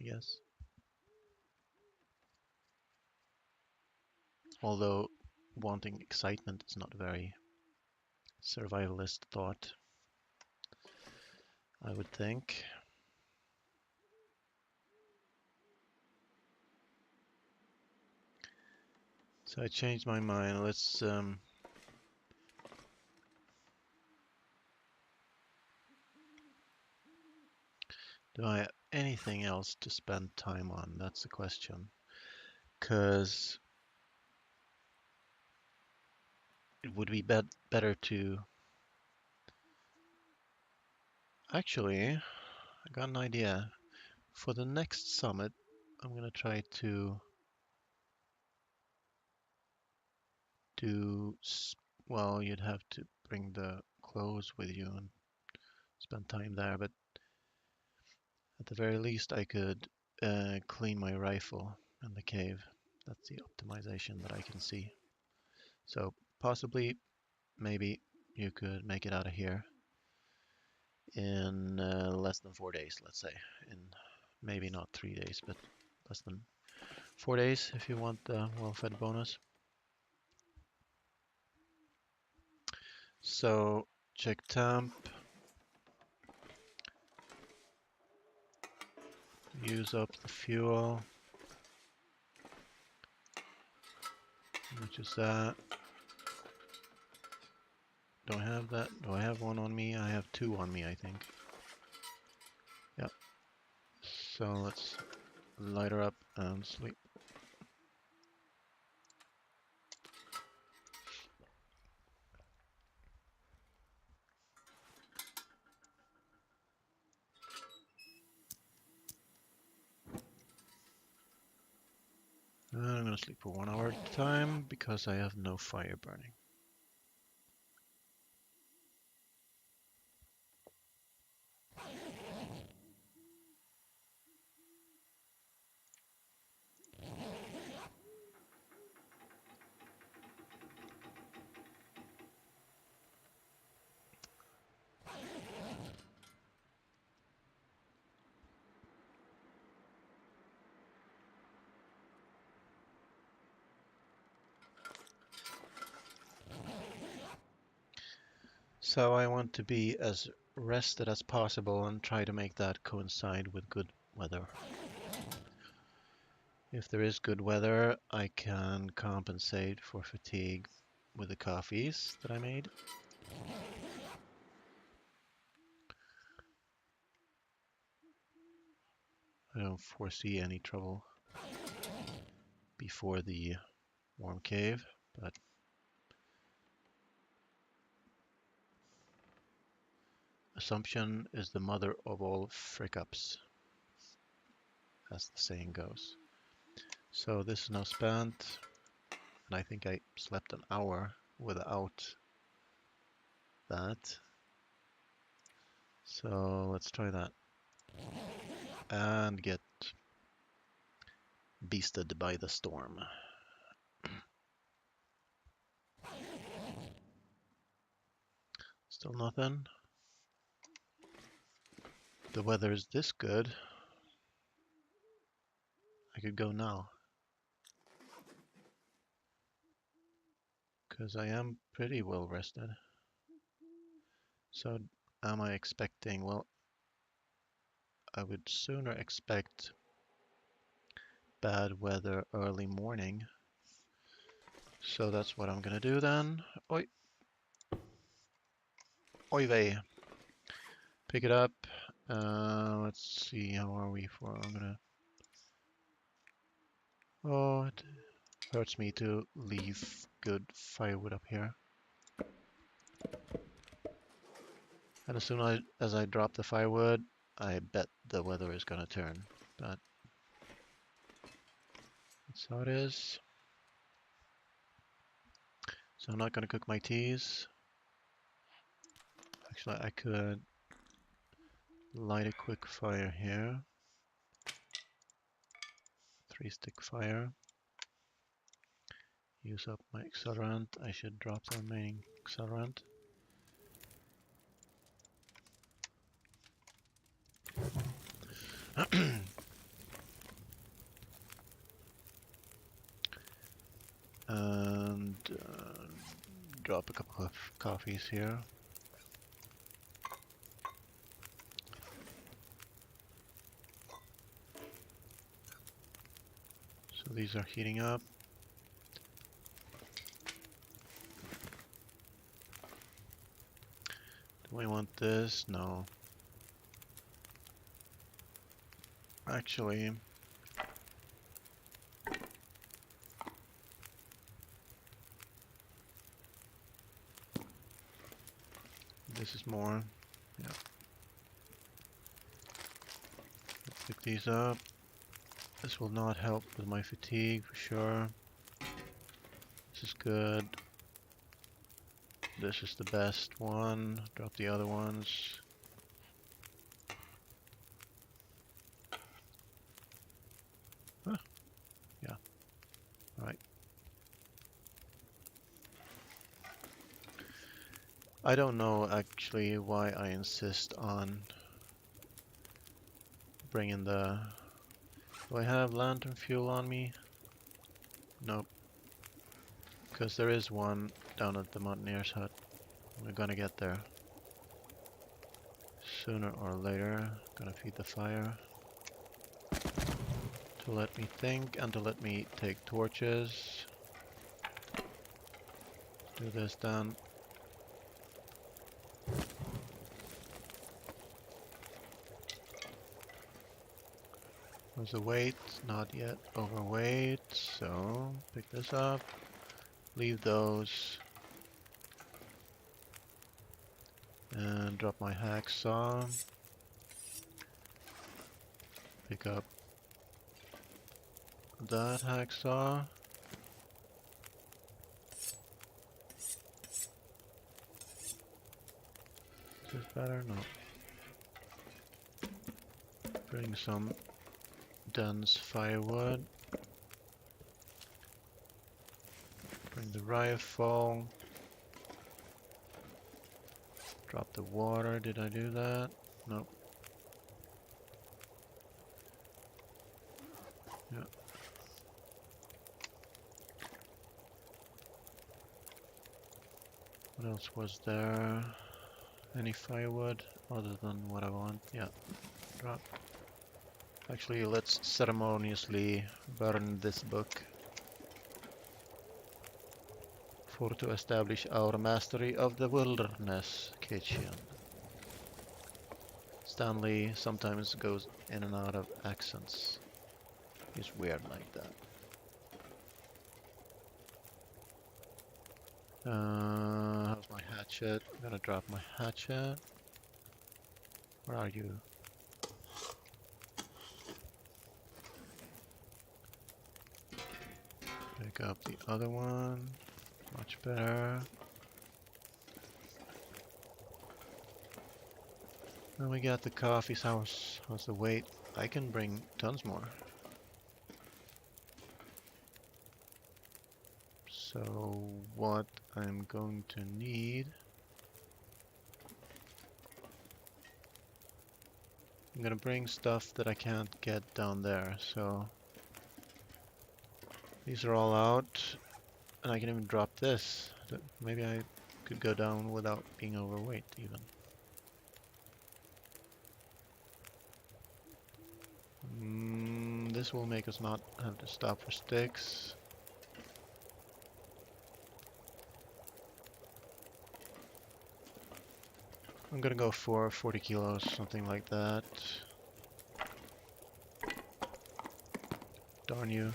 I guess. Although wanting excitement is not a very survivalist thought, I would think. So I changed my mind. Let's do I have anything else to spend time on? That's the question. Because it would be better to... Actually, I got an idea. For the next summit, I'm going to try to do... Well, you'd have to bring the clothes with you and spend time there, but at the very least I could clean my rifle in the cave. That's the optimization that I can see. So possibly, maybe you could make it out of here in less than 4 days, let's say. In maybe not 3 days, but less than 4 days if you want the well-fed bonus. So check temp, use up the fuel, which is that. Do I have that? Do I have one on me? I have two on me, I think. Yep. So let's light her up and sleep. And I'm gonna sleep for 1 hour at a time because I have no fire burning. So I want to be as rested as possible and try to make that coincide with good weather. If there is good weather, I can compensate for fatigue with the coffees that I made. I don't foresee any trouble before the warm cave, but assumption is the mother of all frick-ups, as the saying goes. So this is now spent, and I think I slept an hour without that. So let's try that. And get beasted by the storm. Still nothing. The weather is this good. I could go now. Because I am pretty well rested. So am I expecting, well, I would sooner expect bad weather early morning. So that's what I'm gonna do then. Oi. Oy vey. Pick it up. Let's see, how are we for, I'm gonna... Oh, it hurts me to leave good firewood up here. And as soon as I drop the firewood, I bet the weather is gonna turn. But that's how it is. So I'm not gonna cook my teas. Actually, I could light a quick fire here. 3-stick fire. Use up my accelerant. I should drop the remaining accelerant. drop a couple of coffees here. So these are heating up. Do we want this? No. Actually, this is more. Yeah. Pick these up. This will not help with my fatigue for sure. This is good. This is the best one. Drop the other ones. Huh. Yeah. Right. I don't know actually why I insist on bringing the... Do I have lantern fuel on me? Nope. Because there is one down at the mountaineer's hut. We're gonna get there. Sooner or later. Gonna feed the fire. To let me think and to let me take torches. Do this then. How's the weight? Not yet overweight, so pick this up. Leave those. And drop my hacksaw. Pick up that hacksaw. Is this better? No. Bring some dense firewood. Bring the rifle. Drop the water. Did I do that? Nope. Yeah. What else was there? Any firewood other than what I want? Yeah. Drop. Actually, let's ceremoniously burn this book for to establish our mastery of the wilderness kitchen. Stanley sometimes goes in and out of accents. He's weird like that. How's my hatchet? I'm gonna drop my hatchet. Where are you? Pick up the other one. Much better. Then we got the coffee's house. How's the weight? I can bring tons more. So what I'm going to need... I'm gonna bring stuff that I can't get down there, so... These are all out. And I can even drop this. Maybe I could go down without being overweight even. This will make us not have to stop for sticks. I'm gonna go for 40 kilos, something like that. Darn you.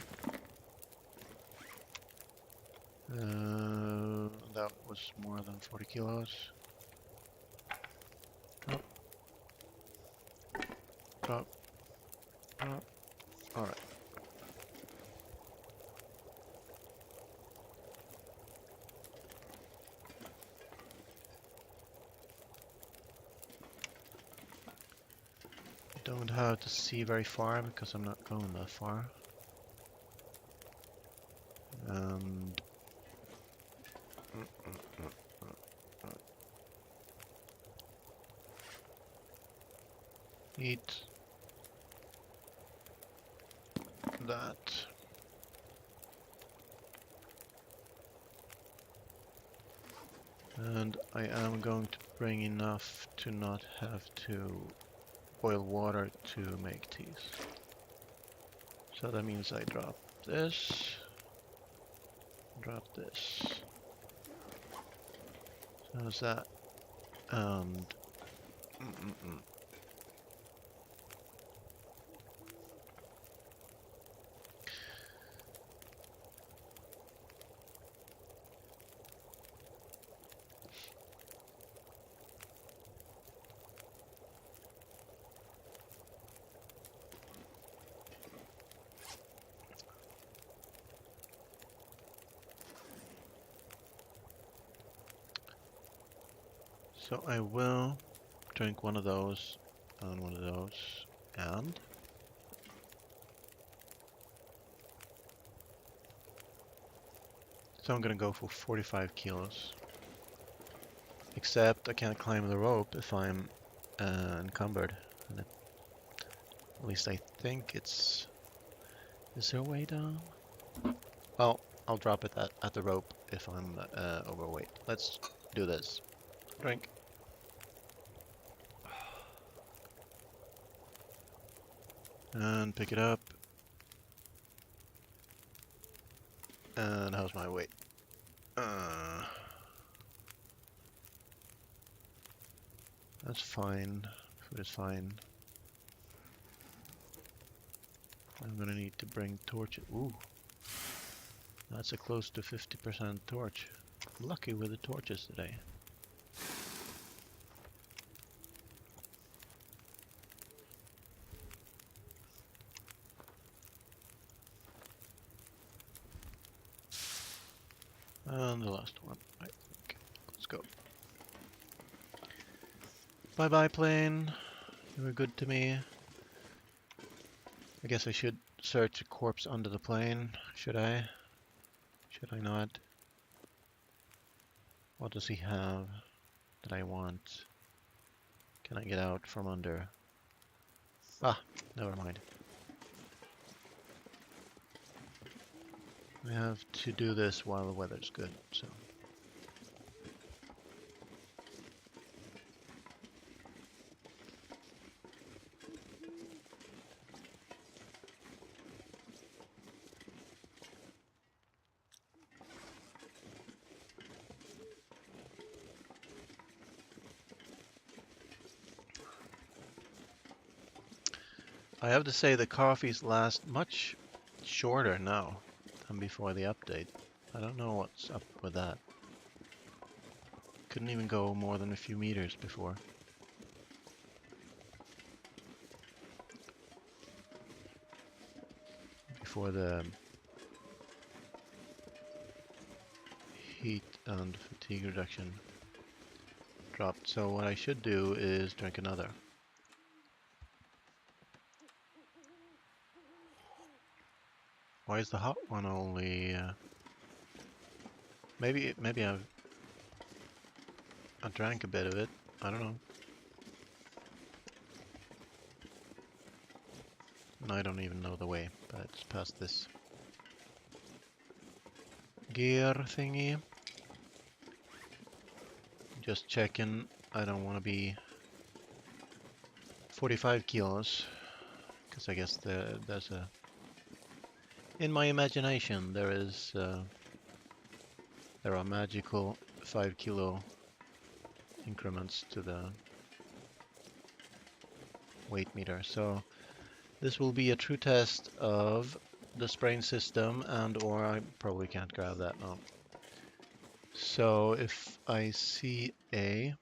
That was more than 40 kilos. Drop. Drop. Drop. Alright. Don't have to see very far because I'm not going that far. And eat that. And I am going to bring enough to not have to boil water to make teas. So that means I drop this, drop this. So how's that? And so I will drink one of those and one of those, and so I'm gonna go for 45 kilos. Except I can't climb the rope if I'm encumbered. And at least I think it's... Is there a way down? Well, I'll drop it at the rope if I'm overweight. Let's do this. Drink. And pick it up. And how's my weight? That's fine. Food is fine. I'm gonna need to bring torches. Ooh. That's a close to 50% torch. Lucky with the torches today. And the last one. Right. Okay. Let's go. Bye-bye, plane. You were good to me. I guess I should search a corpse under the plane. Should I? Should I not? What does he have that I want? Can I get out from under? Ah, never mind. I have to do this while the weather's good, so. I have to say the coffees last much shorter now than before the update. I don't know what's up with that. Couldn't even go more than a few meters before. Before the heat and fatigue reduction dropped. So what I should do is drink another. Why is the hot one only... maybe I drank a bit of it. I don't know. No, I don't even know the way, but it's past this gear thingy. Just checking. I don't want to be 45 kilos, because I guess there's a... In my imagination, there are magical 5 kilo increments to the weight meter. So this will be a true test of the sprain system, and or I probably can't grab that now. So if I see a...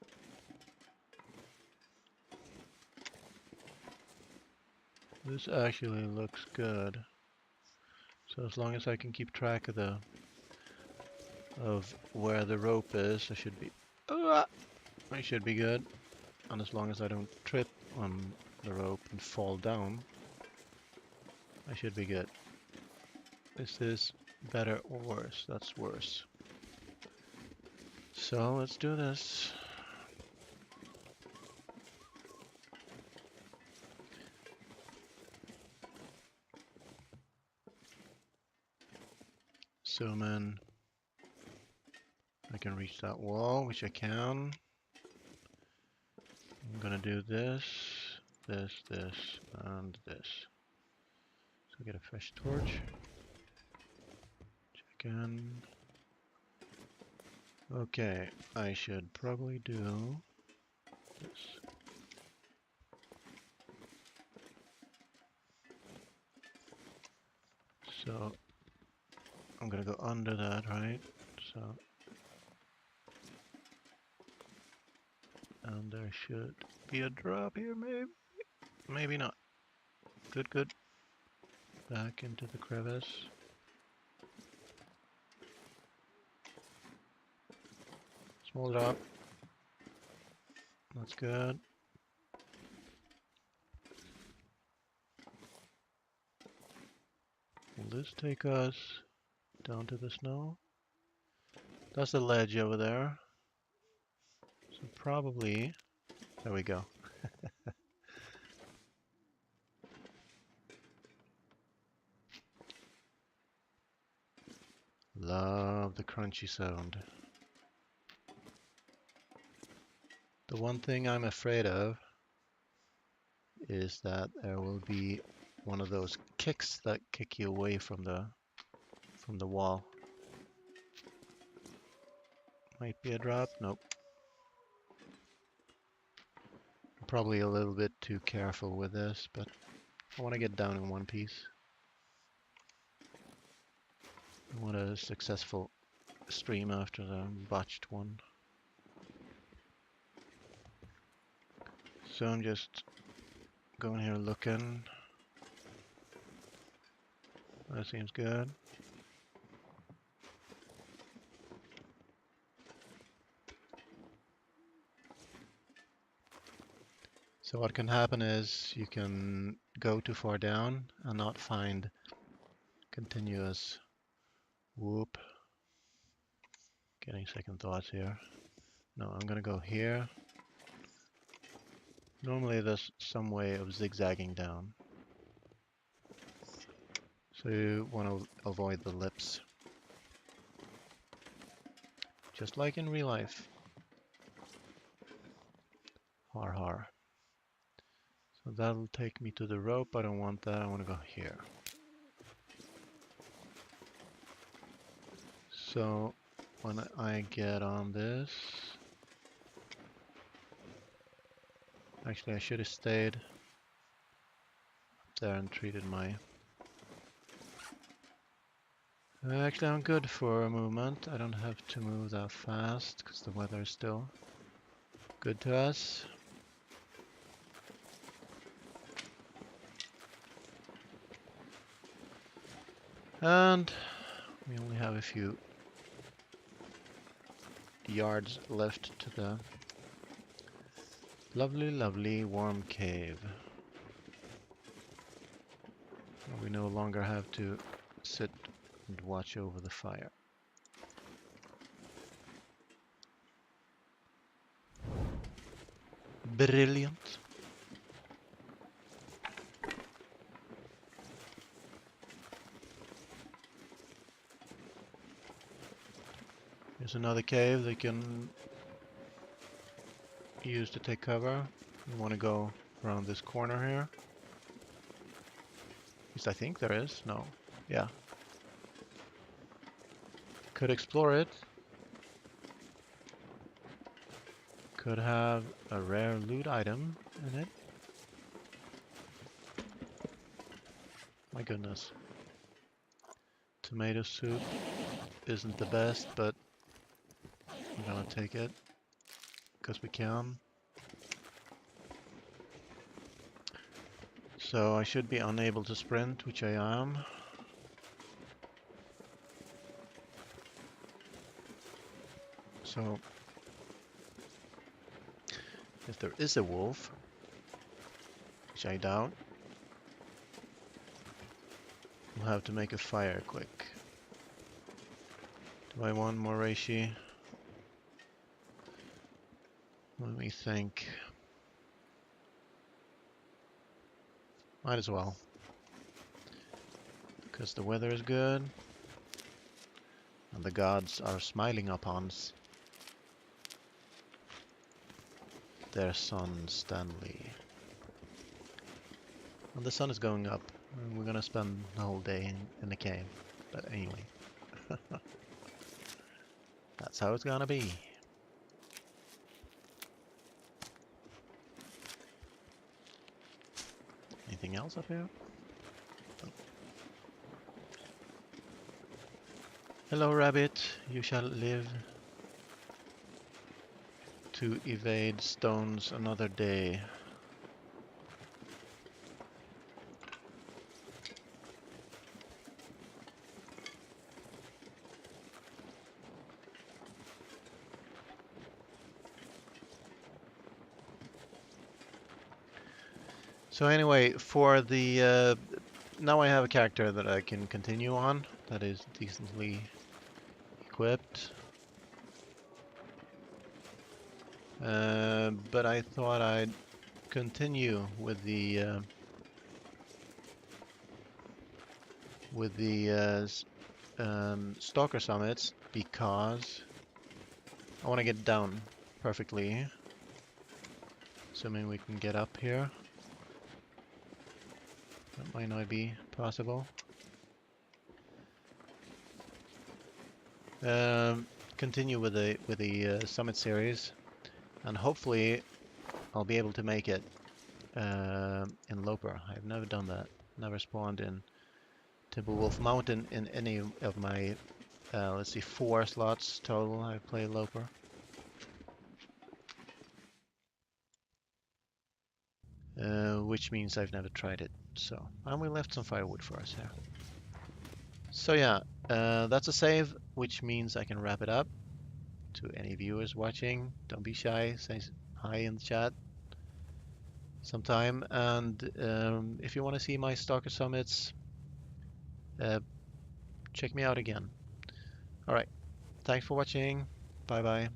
This actually looks good. So as long as I can keep track of where the rope is, I should be good. And as long as I don't trip on the rope and fall down, I should be good. Is this better or worse? That's worse. So let's do this. Zoom in. I can reach that wall, which I can. I'm gonna do this, this, and this. So get a fresh torch. Check in. Okay, I should probably do this. So I'm gonna go under that, right? So, and there should be a drop here, maybe, maybe not. Good, good. Back into the crevice. Small drop. That's good. Will this take us down to the snow? That's the ledge over there. So probably, there we go. Love the crunchy sound. The one thing I'm afraid of is that there will be one of those kicks that kick you away from the wall. Might be a drop. Nope. I'm probably a little bit too careful with this, but I want to get down in one piece. I want a successful stream after the botched one. So I'm just going here looking. That seems good. So what can happen is you can go too far down and not find continuous whoop. Getting second thoughts here. No, I'm gonna go here. Normally there's some way of zigzagging down. So you want to avoid the lips. Just like in real life. Har har. So that'll take me to the rope. I don't want that. I want to go here. So when I get on this, actually I should have stayed up there and treated my... Actually I'm good for a movement. I don't have to move that fast because the weather is still good to us. And we only have a few yards left to the lovely, lovely warm cave. We no longer have to sit and watch over the fire. Brilliant. Here's another cave they can use to take cover. You want to go around this corner here. At least I think there is. No. Yeah. Could explore it. Could have a rare loot item in it. My goodness. Tomato soup isn't the best, but I'm gonna take it because we can. So I should be unable to sprint, which I am. So if there is a wolf, which I doubt, we'll have to make a fire quick. Do I want more reishi? Let me think. Might as well. Because the weather is good. And the gods are smiling upon us. their son Stanley. And the sun is going up, and we're gonna spend the whole day in the cave. But anyway, that's how it's gonna be. Anything else up here? Oh. Hello, rabbit. You shall live to evade stones another day. So anyway, for the now I have a character that I can continue on that is decently equipped. But I thought I'd continue with the Stalker summits because I want to get down perfectly. Assuming we can get up here. That might not be possible. Continue with the summit series, and hopefully I'll be able to make it in Loper. I've never done that. Never spawned in Timberwolf Mountain in any of my let's see, 4 slots total. I play Loper. Which means I've never tried it. So, and we left some firewood for us here. So yeah, that's a save, which means I can wrap it up. To any viewers watching, don't be shy, say hi in the chat sometime. And if you want to see my Stalker summits, check me out again. Alright, thanks for watching. Bye bye.